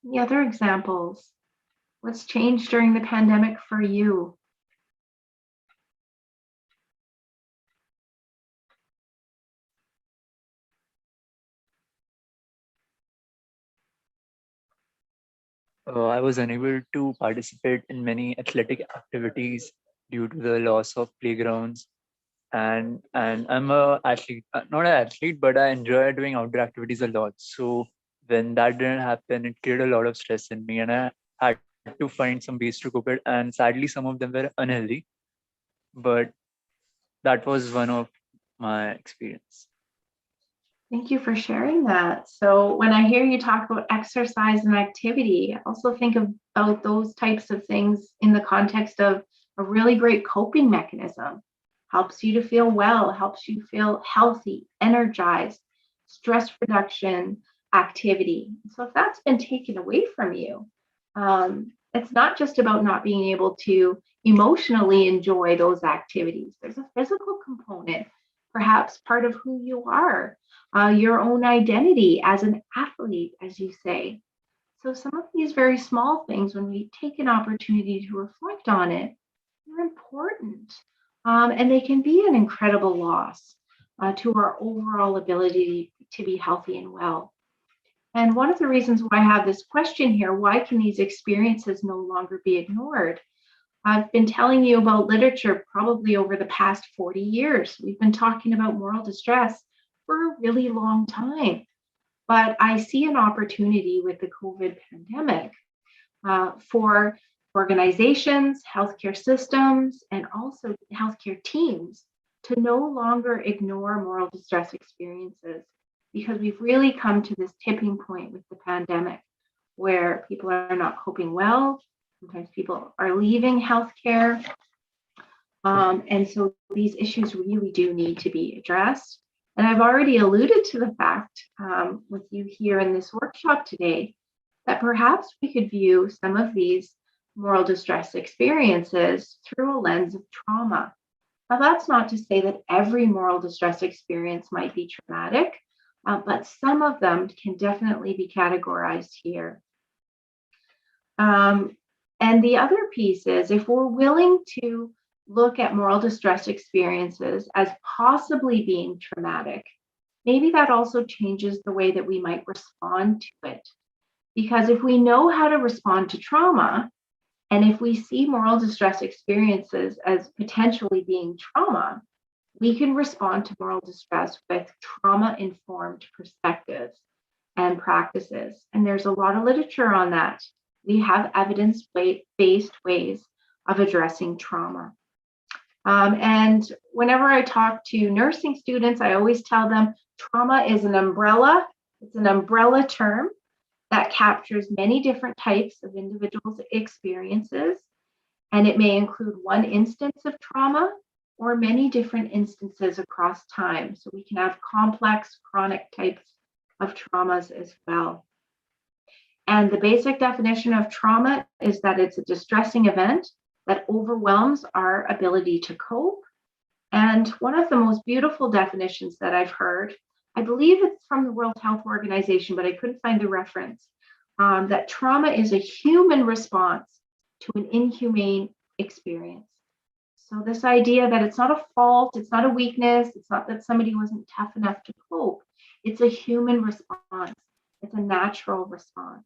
Any other examples? What's changed during the pandemic for you? I was unable to participate in many athletic activities due to the loss of playgrounds. And I'm a athlete, not an athlete, but I enjoy doing outdoor activities a lot. So when that didn't happen, it created a lot of stress in me, and I had to find some ways to cope it. And sadly, some of them were unhealthy, but that was one of my experience. Thank you for sharing that. So when I hear you talk about exercise and activity, I also think about those types of things in the context of a really great coping mechanism. Helps you to feel well, helps you feel healthy, energized, stress reduction, activity. So if that's been taken away from you, it's not just about not being able to emotionally enjoy those activities. There's a physical component, perhaps part of who you are, your own identity as an athlete, as you say. So some of these very small things, when we take an opportunity to reflect on it, they're important. And they can be an incredible loss to our overall ability to be healthy and well. And one of the reasons why I have this question here, why can these experiences no longer be ignored? I've been telling you about literature probably over the past 40 years. We've been talking about moral distress for a really long time. But I see an opportunity with the COVID pandemic for organizations, healthcare systems, and also healthcare teams to no longer ignore moral distress experiences, because we've really come to this tipping point with the pandemic where people are not coping well. Sometimes people are leaving healthcare. And so these issues really do need to be addressed. And I've already alluded to the fact with you here in this workshop today that perhaps we could view some of these moral distress experiences through a lens of trauma. Now, that's not to say that every moral distress experience might be traumatic, but some of them can definitely be categorized here. And the other piece is, if we're willing to look at moral distress experiences as possibly being traumatic, maybe that also changes the way that we might respond to it. Because if we know how to respond to trauma, and if we see moral distress experiences as potentially being trauma, we can respond to moral distress with trauma-informed perspectives and practices. And there's a lot of literature on that. We have evidence-based ways of addressing trauma. And whenever I talk to nursing students, I always tell them trauma is an umbrella. It's an umbrella term that captures many different types of individuals' experiences. And it may include one instance of trauma or many different instances across time. So we can have complex, chronic types of traumas as well. And the basic definition of trauma is that it's a distressing event that overwhelms our ability to cope. And one of the most beautiful definitions that I've heard, I believe it's from the World Health Organization, but I couldn't find the reference, that trauma is a human response to an inhumane experience. So this idea that it's not a fault, it's not a weakness, it's not that somebody wasn't tough enough to cope, it's a human response, it's a natural response.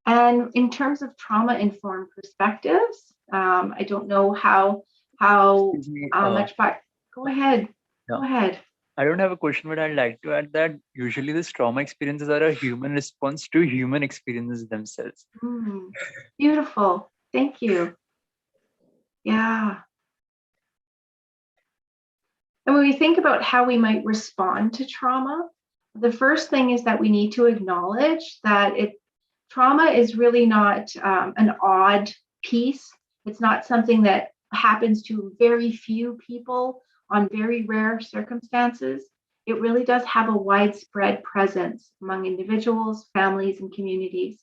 And in terms of trauma-informed perspectives, I don't know how much, but go ahead. Yeah. Go ahead. I don't have a question, but I'd like to add that usually these trauma experiences are a human response to human experiences themselves. Beautiful. Thank you. Yeah. And when we think about how we might respond to trauma, the first thing is that we need to acknowledge that trauma is really not an odd piece. It's not something that happens to very few people on very rare circumstances. It really does have a widespread presence among individuals, families, and communities.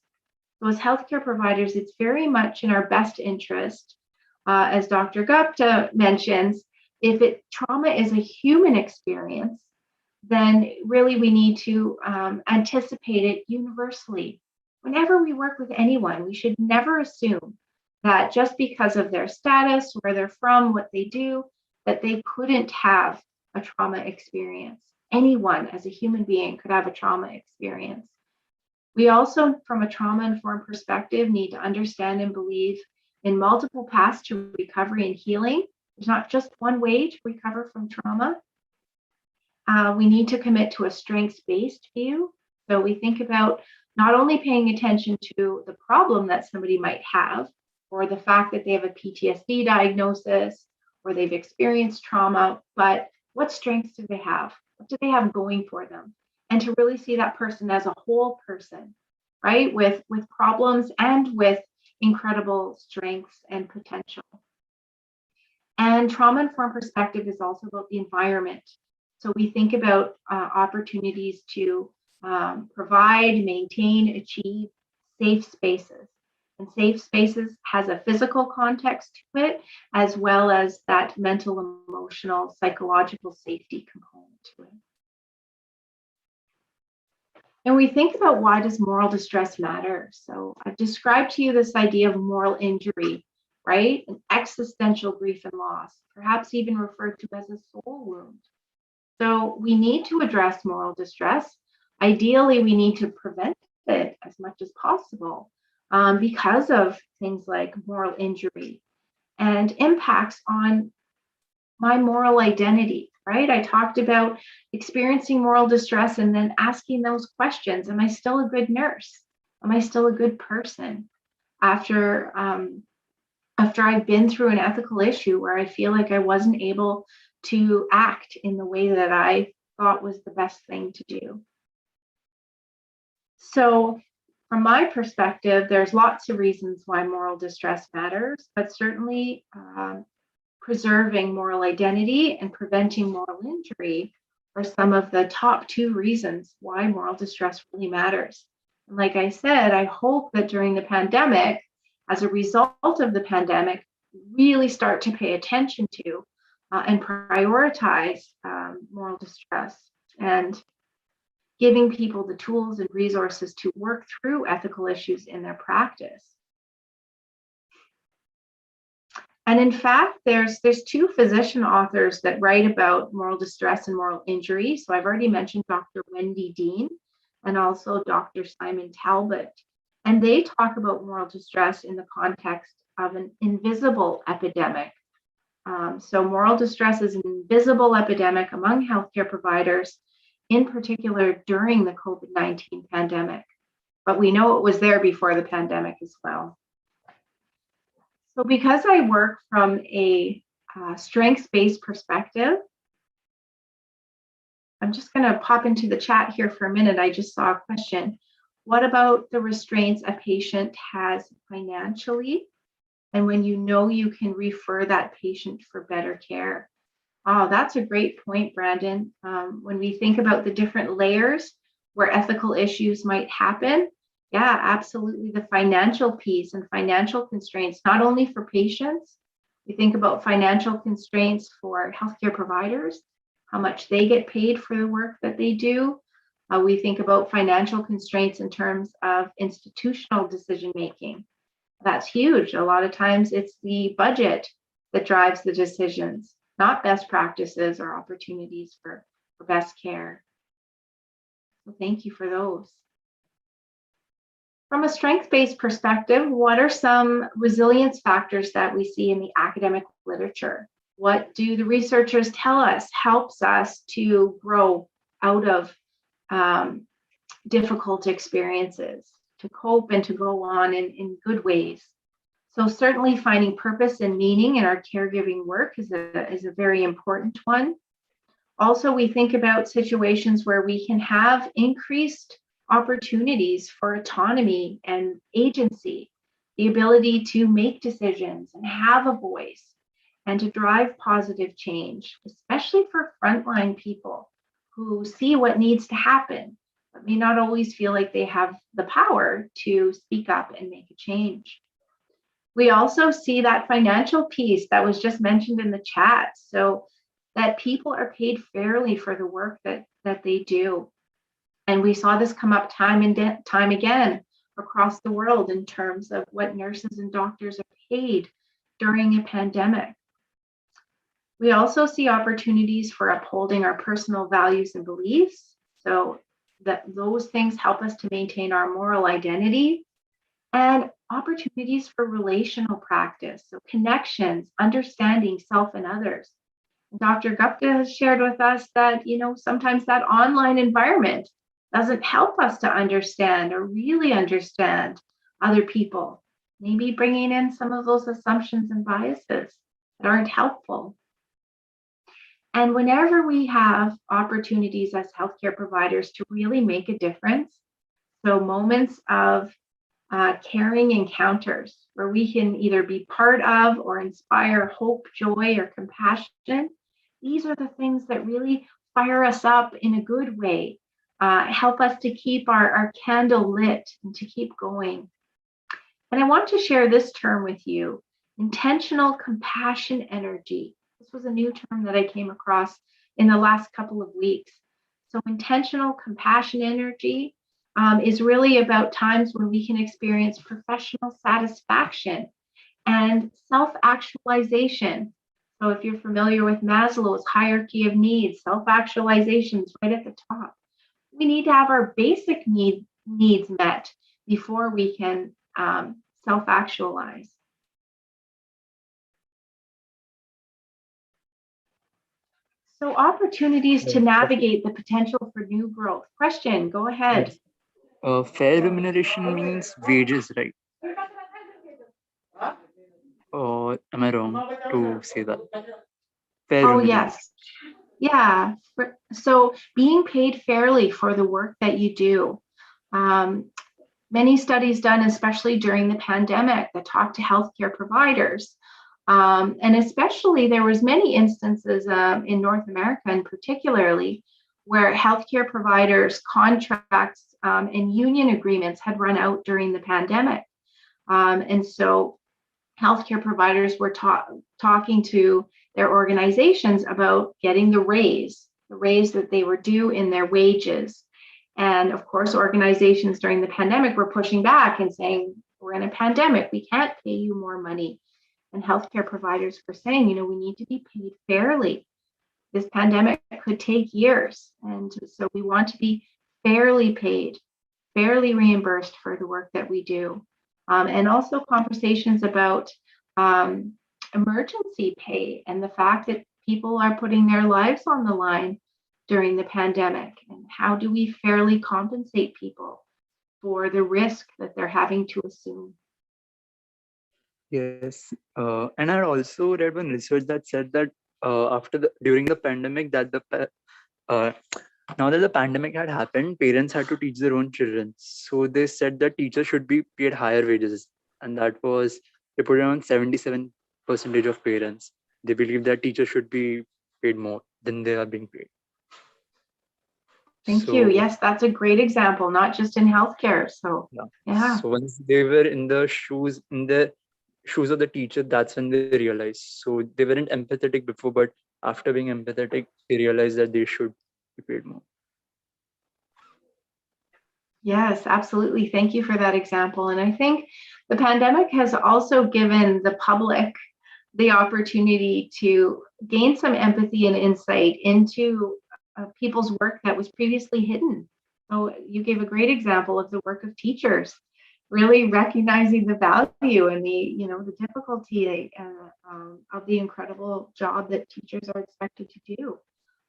So as healthcare providers, it's very much in our best interest, as Dr. Gupta mentions, if trauma is a human experience, then really we need to anticipate it universally. Whenever we work with anyone, we should never assume that just because of their status, where they're from, what they do, that they couldn't have a trauma experience. Anyone as a human being could have a trauma experience. We also, from a trauma-informed perspective, need to understand and believe in multiple paths to recovery and healing. There's not just one way to recover from trauma. We need to commit to a strengths-based view. So we think about not only paying attention to the problem that somebody might have, or the fact that they have a PTSD diagnosis, or they've experienced trauma, but what strengths do they have? What do they have going for them? And to really see that person as a whole person, right? With problems and with incredible strengths and potential. And trauma-informed perspective is also about the environment. So we think about opportunities to provide, maintain, achieve safe spaces. And safe spaces has a physical context to it, as well as that mental, emotional, psychological safety component to it. And we think about, why does moral distress matter? So I've described to you this idea of moral injury, right? An existential grief and loss, perhaps even referred to as a soul wound. So we need to address moral distress. Ideally, we need to prevent it as much as possible because of things like moral injury and impacts on my moral identity, right? I talked about experiencing moral distress and then asking those questions. Am I still a good nurse? Am I still a good person? After I've been through an ethical issue where I feel like I wasn't able to act in the way that I thought was the best thing to do. So from my perspective, there's lots of reasons why moral distress matters, but certainly preserving moral identity and preventing moral injury are some of the top two reasons why moral distress really matters. And like I said, I hope that during the pandemic, as a result of the pandemic, really start to pay attention to and prioritize moral distress and giving people the tools and resources to work through ethical issues in their practice. And in fact, there's two physician authors that write about moral distress and moral injury. So I've already mentioned Dr. Wendy Dean and also Dr. Simon Talbot. And they talk about moral distress in the context of an invisible epidemic. So moral distress is an invisible epidemic among healthcare providers, in particular during the COVID-19 pandemic. But we know it was there before the pandemic as well. So because I work from a strengths-based perspective, I'm just going to pop into the chat here for a minute. I just saw a question. What about the restraints a patient has financially? And when you know you can refer that patient for better care? Oh, that's a great point, Brandon. When we think about the different layers where ethical issues might happen, yeah, absolutely. The financial piece and financial constraints, not only for patients, we think about financial constraints for healthcare providers, how much they get paid for the work that they do. We think about financial constraints in terms of institutional decision-making. That's huge. A lot of times it's the budget that drives the decisions, not best practices or opportunities for best care. So thank you for those. From a strength-based perspective, what are some resilience factors that we see in the academic literature? What do the researchers tell us helps us to grow out of difficult experiences, to cope and to go on in good ways? So certainly finding purpose and meaning in our caregiving work is a very important one. Also, we think about situations where we can have increased opportunities for autonomy and agency, the ability to make decisions and have a voice and to drive positive change, especially for frontline people who see what needs to happen, but may not always feel like they have the power to speak up and make a change. We also see that financial piece that was just mentioned in the chat, so that people are paid fairly for the work that they do. And we saw this come up time and time again across the world in terms of what nurses and doctors are paid during a pandemic. We also see opportunities for upholding our personal values and beliefs, so that those things help us to maintain our moral identity, and opportunities for relational practice, so connections, understanding self and others. Dr. Gupta has shared with us that, sometimes that online environment doesn't help us to understand or really understand other people, maybe bringing in some of those assumptions and biases that aren't helpful. And whenever we have opportunities as healthcare providers to really make a difference, so moments of caring encounters where we can either be part of or inspire hope, joy, or compassion, these are the things that really fire us up in a good way, help us to keep our candle lit and to keep going. And I want to share this term with you, intentional compassion energy. This was a new term that I came across in the last couple of weeks. So intentional compassion energy is really about times when we can experience professional satisfaction and self-actualization. So if you're familiar with Maslow's hierarchy of needs, self-actualization is right at the top. We need to have our basic needs met before we can self-actualize. So opportunities to Yes. navigate the potential for new growth. Question, go ahead. Fair remuneration means wages, right? Or am I wrong to say that? Fair Oh, remuneration. yes. Yeah. So being paid fairly for the work that you do. Many studies done, especially during the pandemic, that talk to healthcare providers. And especially there was many instances in North America and particularly where healthcare providers contracts and union agreements had run out during the pandemic. And so healthcare providers were talking to their organizations about getting the raise that they were due in their wages. And of course, organizations during the pandemic were pushing back and saying, we're in a pandemic, we can't pay you more money. And healthcare providers were saying, we need to be paid fairly. This pandemic could take years. And so we want to be fairly paid, fairly reimbursed for the work that we do. And also conversations about emergency pay and the fact that people are putting their lives on the line during the pandemic. And how do we fairly compensate people for the risk that they're having to assume? Yes. And I also read one research that said that during the pandemic, that now that the pandemic had happened, parents had to teach their own children. So they said that teachers should be paid higher wages. And that was, they put around 77% of parents. They believe that teachers should be paid more than they are being paid. Thank So, you. Yes, that's a great example, not just in healthcare. So, yeah. So once they were in the shoes of the teacher, that's when they realized. So they weren't empathetic before, but after being empathetic, they realized that they should be paid more. Yes, absolutely. Thank you for that example. And I think the pandemic has also given the public the opportunity to gain some empathy and insight into people's work that was previously hidden. So you gave a great example of the work of teachers, really recognizing the value and the difficulty of the incredible job that teachers are expected to do.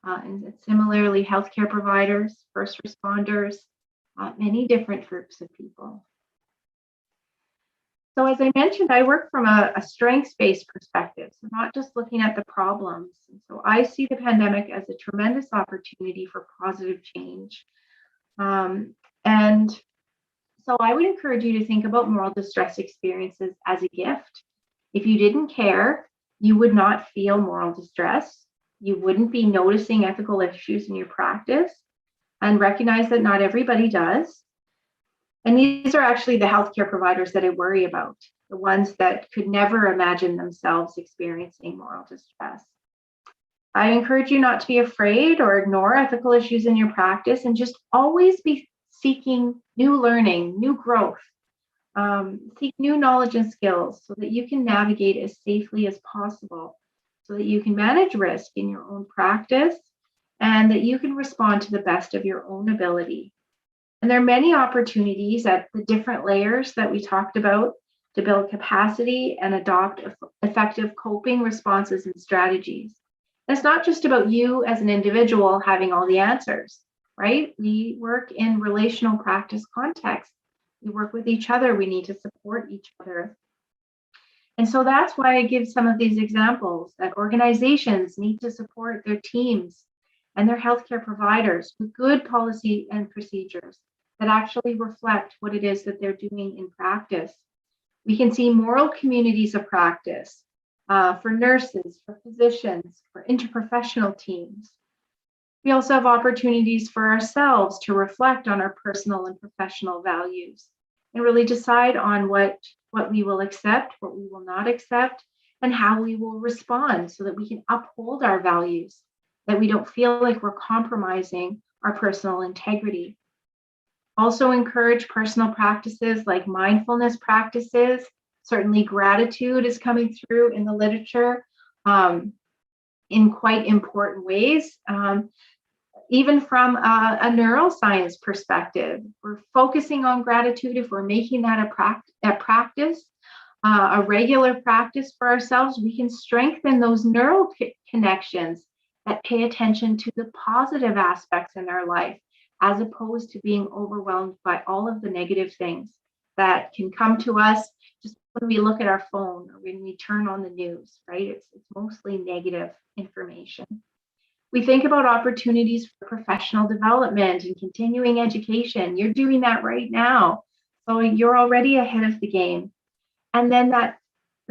And similarly, healthcare providers, first responders, many different groups of people. So as I mentioned, I work from a strengths-based perspective, so not just looking at the problems. And so I see the pandemic as a tremendous opportunity for positive change. And so I would encourage you to think about moral distress experiences as a gift. If you didn't care, you would not feel moral distress. You wouldn't be noticing ethical issues in your practice, and recognize that not everybody does. And these are actually the healthcare providers that I worry about, the ones that could never imagine themselves experiencing moral distress. I encourage you not to be afraid or ignore ethical issues in your practice, and just always be seeking new learning, new growth, seek new knowledge and skills so that you can navigate as safely as possible, so that you can manage risk in your own practice and that you can respond to the best of your own ability. And there are many opportunities at the different layers that we talked about to build capacity and adopt effective coping responses and strategies. And it's not just about you as an individual having all the answers, right? We work in relational practice context. We work with each other. We need to support each other. And so that's why I give some of these examples, that organizations need to support their teams and their healthcare providers with good policy and procedures that actually reflect what it is that they're doing in practice. We can see moral communities of practice for nurses, for physicians, for interprofessional teams. We also have opportunities for ourselves to reflect on our personal and professional values and really decide on what we will accept, what we will not accept, and how we will respond so that we can uphold our values, that we don't feel like we're compromising our personal integrity. Also encourage personal practices like mindfulness practices. Certainly gratitude is coming through in the literature in quite important ways. Even from a neuroscience perspective, we're focusing on gratitude. If we're making that a practice, a regular practice for ourselves, we can strengthen those neural connections that pay attention to the positive aspects in our life, as opposed to being overwhelmed by all of the negative things that can come to us just when we look at our phone or when we turn on the news, right? It's mostly negative information. We think about opportunities for professional development and continuing education. You're doing that right now. So you're already ahead of the game. And then that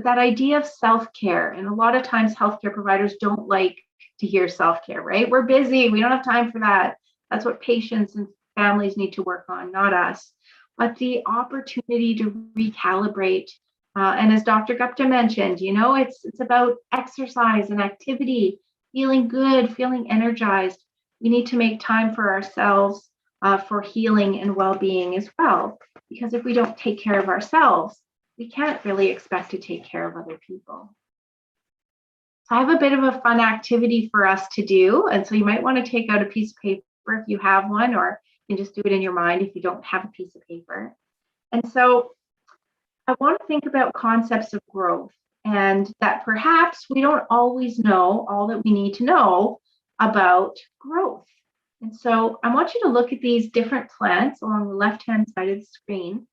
idea of self-care, and a lot of times healthcare providers don't like to hear self-care, right? We're busy, we don't have time for that. That's what patients and families need to work on, not us. But the opportunity to recalibrate, and as Dr. Gupta mentioned, it's about exercise and activity, feeling good, feeling energized. We need to make time for ourselves, for healing and well-being as well. Because if we don't take care of ourselves, we can't really expect to take care of other people. So I have a bit of a fun activity for us to do. And so you might want to take out a piece of paper if you have one, or you can just do it in your mind if you don't have a piece of paper. And so I want to think about concepts of growth, and that perhaps we don't always know all that we need to know about growth. And so I want you to look at these different plants along the left-hand side of the screen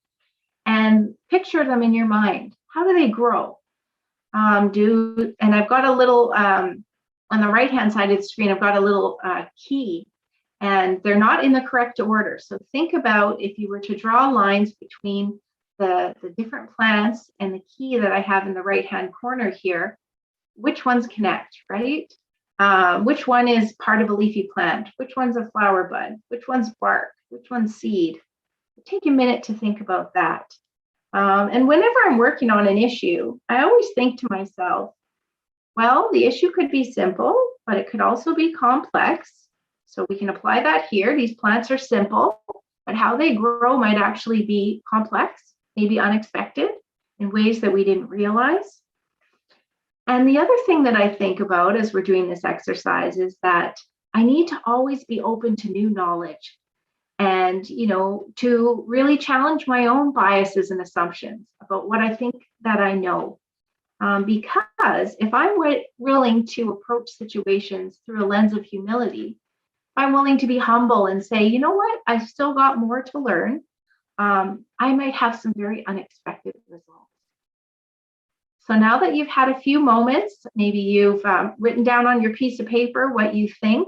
and picture them in your mind. How do they grow? And I've got a little, on the right-hand side of the screen, I've got a little key, and they're not in the correct order. So think about if you were to draw lines between the different plants and the key that I have in the right-hand corner here, which ones connect, right? Which one is part of a leafy plant? Which one's a flower bud? Which one's bark? Which one's seed? Take a minute to think about that. And whenever I'm working on an issue, I always think to myself, well, the issue could be simple, but it could also be complex. So we can apply that here. These plants are simple, but how they grow might actually be complex, maybe unexpected in ways that we didn't realize. And the other thing that I think about as we're doing this exercise is that I need to always be open to new knowledge, and to really challenge my own biases and assumptions about what I think that I know. Because if I'm willing to approach situations through a lens of humility, if I'm willing to be humble and say, you know what, I've still got more to learn, I might have some very unexpected results. So now that you've had a few moments, maybe you've written down on your piece of paper what you think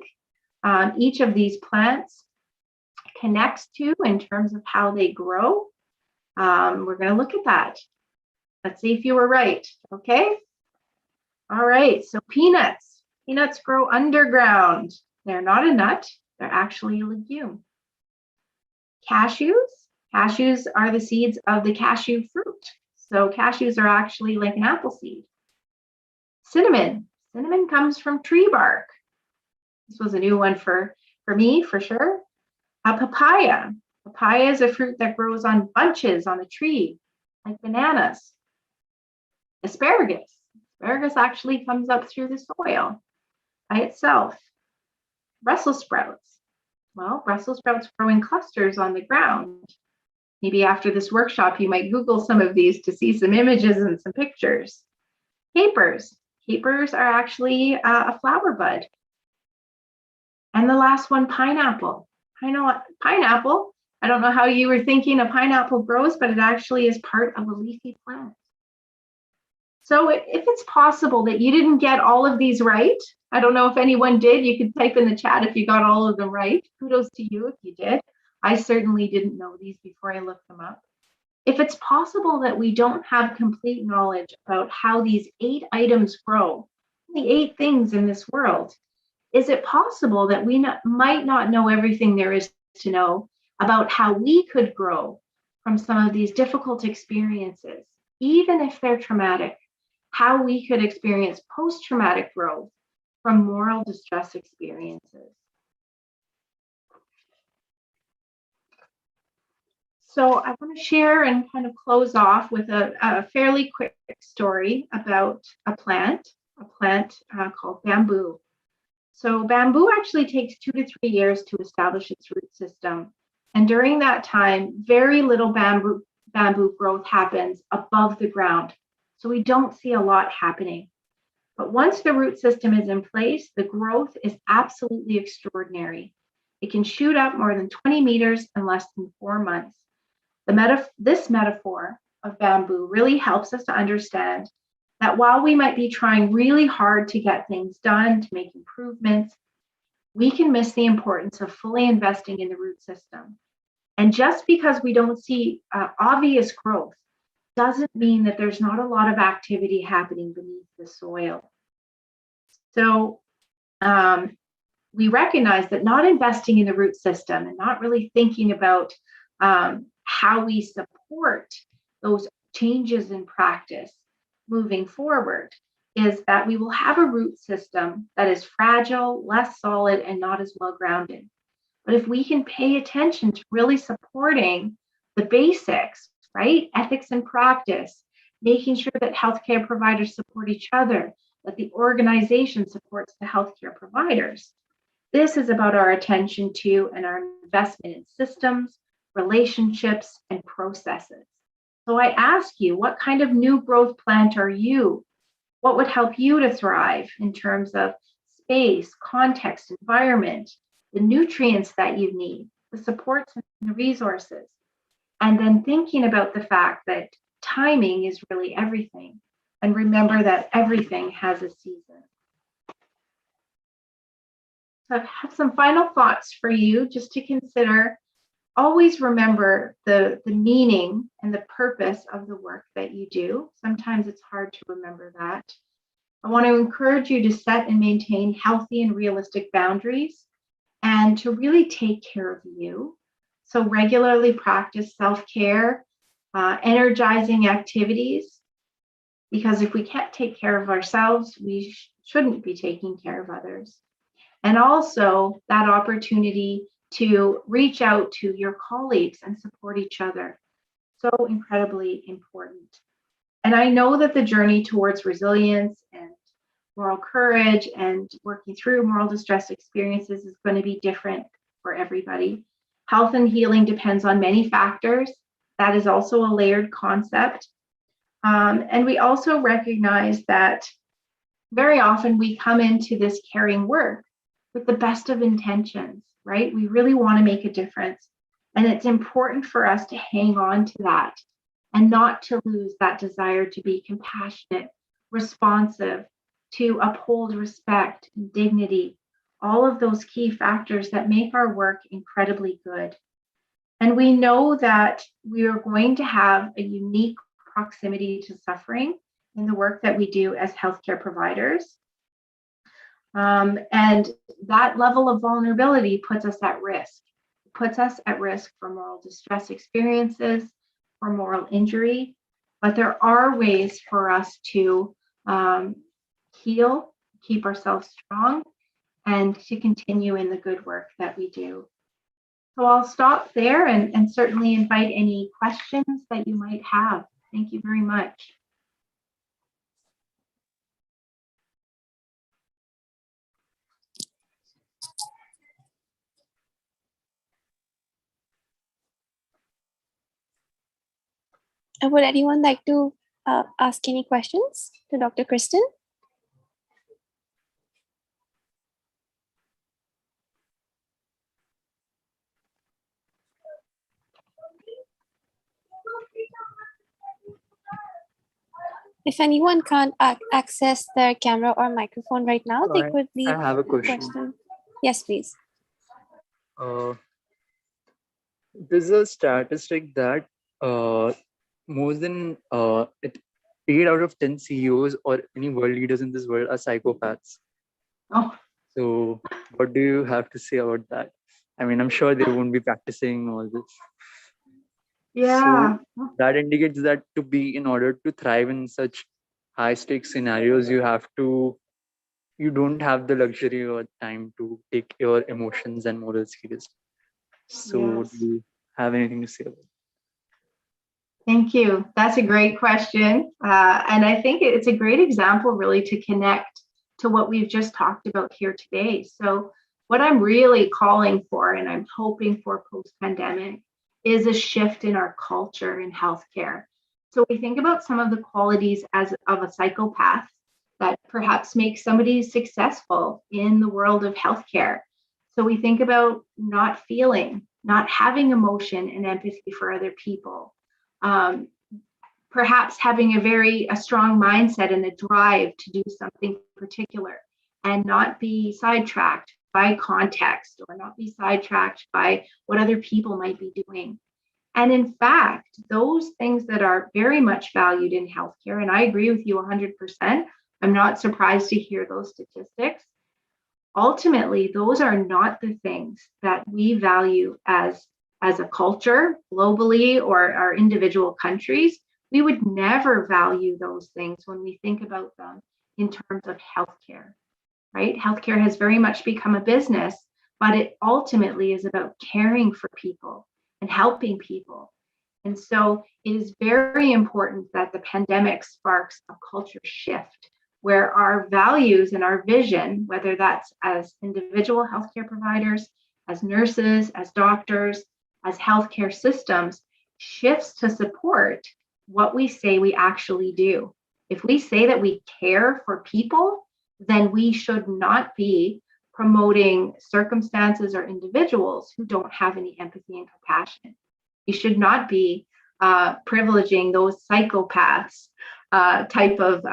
each of these plants connects to in terms of how they grow. We're going to look at that. Let's see if you were right. Okay. All right. So peanuts. Peanuts grow underground. They're not a nut. They're actually a legume. Cashews. Cashews are the seeds of the cashew fruit. So cashews are actually like an apple seed. Cinnamon. Cinnamon comes from tree bark. This was a new one for me, for sure. Papaya. Papaya is a fruit that grows on bunches on a tree, like bananas. Asparagus. Asparagus actually comes up through the soil by itself. Brussels sprouts. Well, Brussels sprouts grow in clusters on the ground. Maybe after this workshop, you might Google some of these to see some images and some pictures. Capers. Capers are actually a flower bud. And the last one, pineapple. Pineapple, I don't know how you were thinking a pineapple grows, but it actually is part of a leafy plant. So if it's possible that you didn't get all of these right, I don't know if anyone did, you could type in the chat if you got all of them right. Kudos to you if you did. I certainly didn't know these before I looked them up. If it's possible that we don't have complete knowledge about how these 8 items grow, the 8 things in this world, is it possible that we might not know everything there is to know about how we could grow from some of these difficult experiences, even if they're traumatic, how we could experience post-traumatic growth from moral distress experiences? So I want to share and kind of close off with a fairly quick story about a plant called bamboo. So bamboo actually takes 2 to 3 years to establish its root system. And during that time, very little bamboo growth happens above the ground. So we don't see a lot happening. But once the root system is in place, the growth is absolutely extraordinary. It can shoot up more than 20 meters in less than 4 months. This metaphor of bamboo really helps us to understand that while we might be trying really hard to get things done, to make improvements, we can miss the importance of fully investing in the root system. And just because we don't see obvious growth doesn't mean that there's not a lot of activity happening beneath the soil. So we recognize that not investing in the root system and not really thinking about how we support those changes in practice moving forward is that we will have a root system that is fragile, less solid, and not as well grounded. But if we can pay attention to really supporting the basics, right? Ethics and practice, making sure that healthcare providers support each other, that the organization supports the healthcare providers. This is about our attention to and our investment in systems, relationships, and processes. So I ask you, what kind of new growth plant are you? What would help you to thrive in terms of space, context, environment, the nutrients that you need, the supports and the resources? And then thinking about the fact that timing is really everything. And remember that everything has a season. So I have some final thoughts for you just to consider. Always remember the meaning and the purpose of the work that you do. Sometimes it's hard to remember that. I want to encourage you to set and maintain healthy and realistic boundaries and to really take care of you. So regularly practice self-care, energizing activities, because if we can't take care of ourselves, we shouldn't be taking care of others. And also that opportunity to reach out to your colleagues and support each other. So incredibly important. And I know that the journey towards resilience and moral courage and working through moral distress experiences is going to be different for everybody. Health and healing depends on many factors. That is also a layered concept. And we also recognize that very often we come into this caring work with the best of intentions, right? We really want to make a difference. And it's important for us to hang on to that and not to lose that desire to be compassionate, responsive, to uphold respect and dignity, all of those key factors that make our work incredibly good. And we know that we are going to have a unique proximity to suffering in the work that we do as healthcare providers. And that level of vulnerability puts us at risk. It puts us at risk for moral distress experiences, for moral injury. But there are ways for us to heal, keep ourselves strong, and to continue in the good work that we do. So I'll stop there and certainly invite any questions that you might have. Thank you very much. Would anyone like to ask any questions to Dr. Kristen? If anyone can't access their camera or microphone right now, they could leave I have a question. Yes, please. There's a statistic that more than 8 out of 10 CEOs or any world leaders in this world are psychopaths. Oh. So what do you have to say about that? I mean, I'm sure they won't be practicing all this. Yeah. So that indicates that in order to thrive in such high stakes scenarios, you don't have the luxury or time to take your emotions and morals seriously. So Yes. do you have anything to say about it? Thank you. That's a great question. And I think it's a great example really to connect to what we've just talked about here today. So what I'm really calling for and I'm hoping for post-pandemic is a shift in our culture in healthcare. So we think about some of the qualities of a psychopath, that perhaps makes somebody successful in the world of healthcare. So we think about not feeling, not having emotion and empathy for other people. Perhaps having a strong mindset and a drive to do something particular and not be sidetracked by context or not be sidetracked by what other people might be doing. And in fact, those things that are very much valued in healthcare, and I agree with you 100%, I'm not surprised to hear those statistics. Ultimately, those are not the things that we value as a culture globally or our individual countries. We would never value those things when we think about them in terms of healthcare, right? Healthcare has very much become a business, but it ultimately is about caring for people and helping people. And so it is very important that the pandemic sparks a culture shift where our values and our vision, whether that's as individual healthcare providers, as nurses, as doctors, as healthcare systems, shifts to support what we say we actually do. If we say that we care for people, then we should not be promoting circumstances or individuals who don't have any empathy and compassion. We should not be privileging those psychopaths type of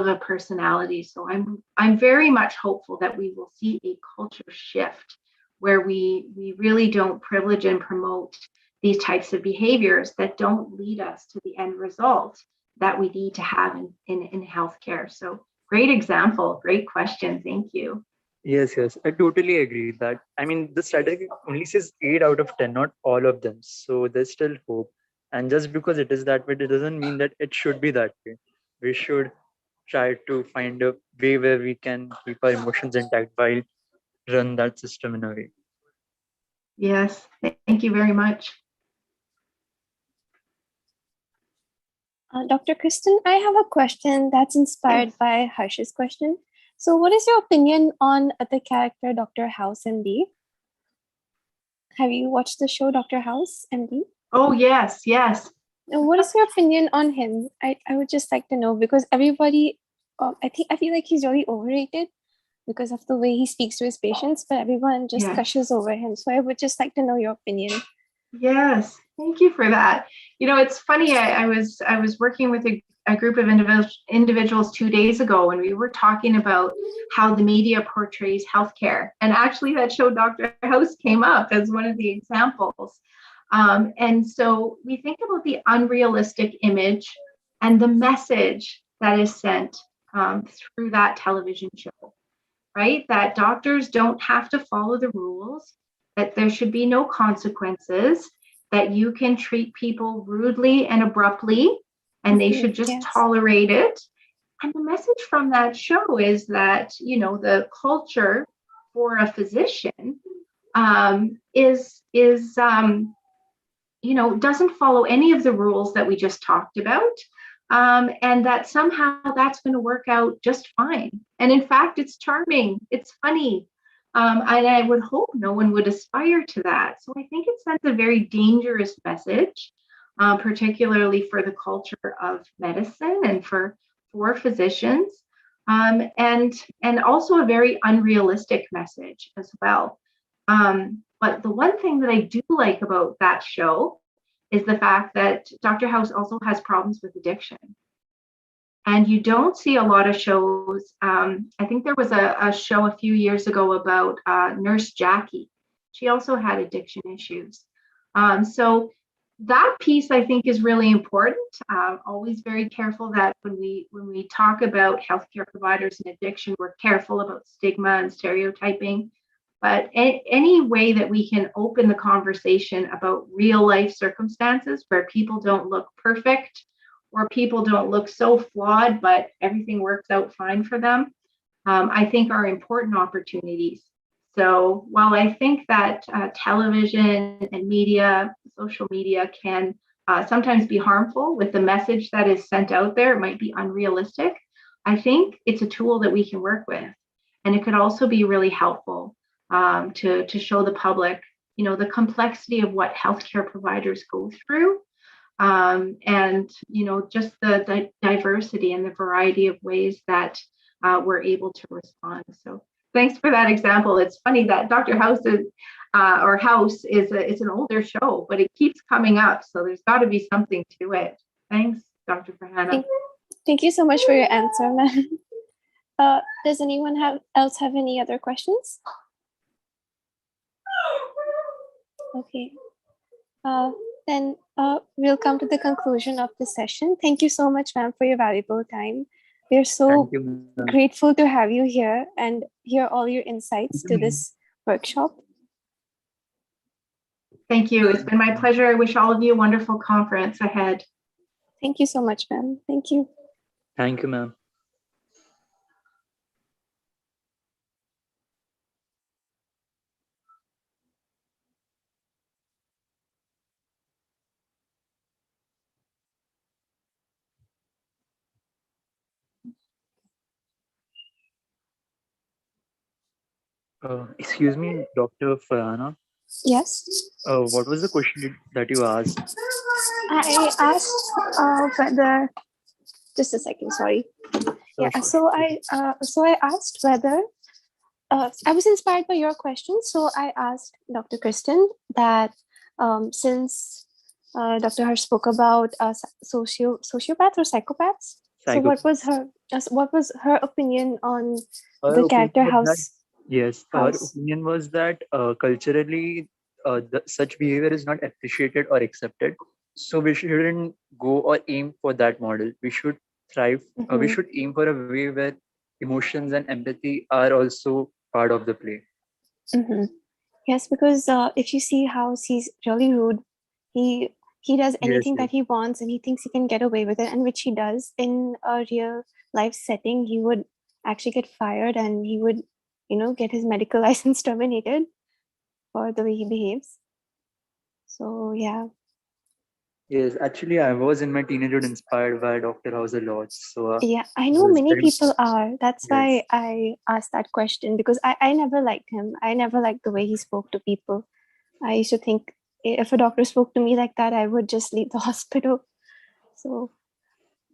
a personality. So I'm very much hopeful that we will see a culture shift where we really don't privilege and promote these types of behaviors that don't lead us to the end result that we need to have in healthcare. So great example, great question. Thank you. Yes, I totally agree that. I mean, the statistic only says 8 out of 10, not all of them. So there's still hope. And just because it is that way, it doesn't mean that it should be that way. We should try to find a way where we can keep our emotions intact while run that system in a way. Yes, thank you very much. Dr. Kristen, I have a question that's inspired by Harsh's question. So what is your opinion on the character Dr. House, MD? Have you watched the show Dr. House, MD? Oh, yes. And what is your opinion on him? I would just like to know, because everybody, I feel like he's really overrated because of the way he speaks to his patients, but everyone just gushes over him. So I would just like to know your opinion. Yes, thank you for that. You know, it's funny. I was working with a group of individuals 2 days ago, and we were talking about how the media portrays healthcare. And actually, that show Dr. House came up as one of the examples. And so we think about the unrealistic image and the message that is sent through that television show, right? That doctors don't have to follow the rules, that there should be no consequences, that you can treat people rudely and abruptly, and they should just tolerate it. And the message from that show is that, you know, the culture for a physician you know, doesn't follow any of the rules that we just talked about, and that somehow that's going to work out just fine. And in fact, it's charming, it's funny, and I would hope no one would aspire to that. So I think it sends a very dangerous message, particularly for the culture of medicine and for physicians, and also a very unrealistic message as well. But the one thing that I do like about that show is the fact that Dr. House also has problems with addiction. And you don't see a lot of shows. I think there was a show a few years ago about Nurse Jackie. She also had addiction issues. So that piece, I think, is really important. Always very careful that when we talk about healthcare providers and addiction, we're careful about stigma and stereotyping. But any way that we can open the conversation about real life circumstances where people don't look perfect or people don't look so flawed, but everything works out fine for them, I think are important opportunities. So while I think that television and media, social media can sometimes be harmful with the message that is sent out there, it might be unrealistic, I think it's a tool that we can work with. And it could also be really helpful to show the public, you know, the complexity of what healthcare providers go through, and just the diversity and the variety of ways that we're able to respond. So thanks for that example. It's funny that Dr. House is an older show, but it keeps coming up. So there's got to be something to it. Thanks, Dr. Farhana. Thank you so much for your answer, ma'am. Does anyone else have any other questions? Okay. Then we'll come to the conclusion of the session. Thank you so much, ma'am, for your valuable time. We're so grateful to have you here and hear all your insights to this workshop. Thank you. It's been my pleasure. I wish all of you a wonderful conference ahead. Thank you so much, ma'am. Thank you. Thank you, ma'am. Excuse me, Dr. Farhana. Yes. What was the question that you asked? I asked whether. Just a second. Sorry. Yeah. Sure. So I asked whether. I was inspired by your question, so I asked Dr. Kristen that since Dr. Harsh spoke about sociopaths or psychopaths. So what was her opinion on the character house? Yes, her opinion was that culturally such behavior is not appreciated or accepted. So we shouldn't go or aim for that model. We should thrive. We should aim for a way where emotions and empathy are also part of the play. Yes, because if you see House, he's really rude. He does anything that he wants and he thinks he can get away with it, and which he does. In a real life setting, he would actually get fired and he would, get his medical license terminated for the way he behaves. So, yeah. Yes, actually, I was in my teenagehood inspired by Dr. House a lot. So yeah, I know many people are. That's why I asked that question, because I never liked him. I never liked the way he spoke to people. I used to think if a doctor spoke to me like that, I would just leave the hospital. So.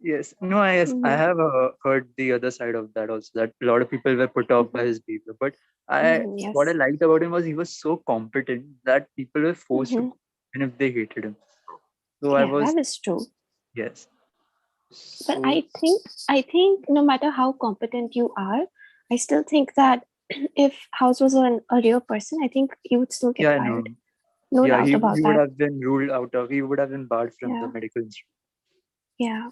Yes, no, I have heard the other side of that also, that a lot of people were put off by his behavior. But what I liked about him was he was so competent that people were forced to, even if they hated him. So that is true. Yes. But I think no matter how competent you are, I still think that if House was a real person, I think he would still get fired. No doubt about that. He would have been ruled out of. He would have been barred from the medical institute. Yeah.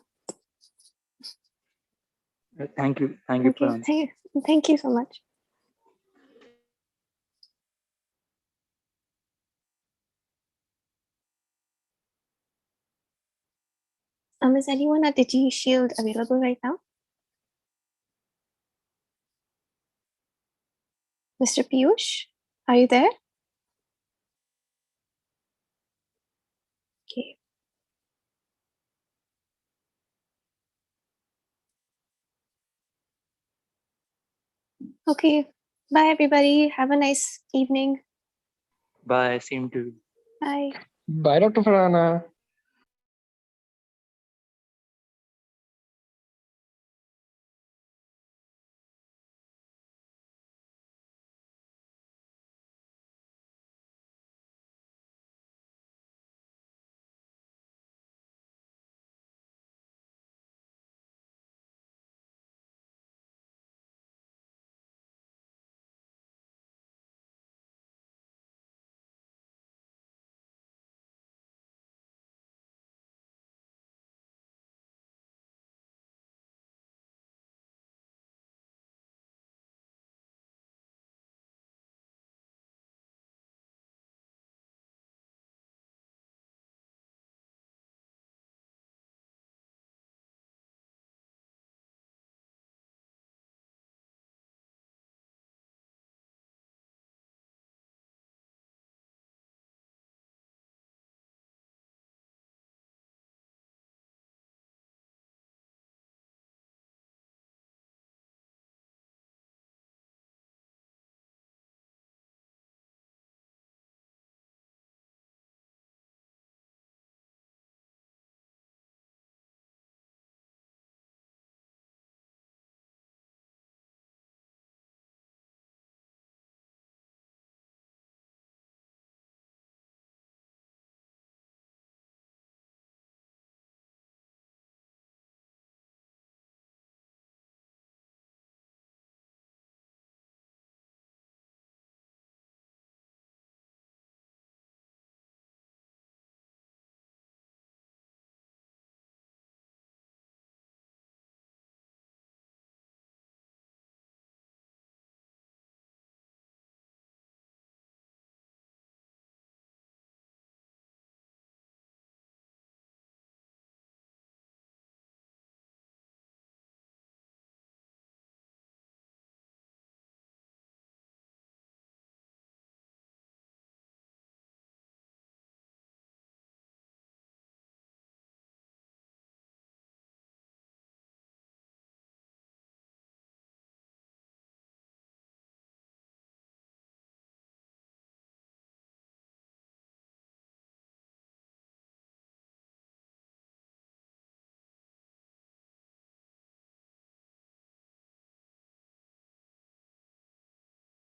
Thank you. Thank you. Thank you so much. Is anyone at Digi Shield available right now? Mr. Piyush, are you there? Okay. Okay. Bye, everybody. Have a nice evening. Bye. Same to you. Bye. Bye, Dr. Farhana.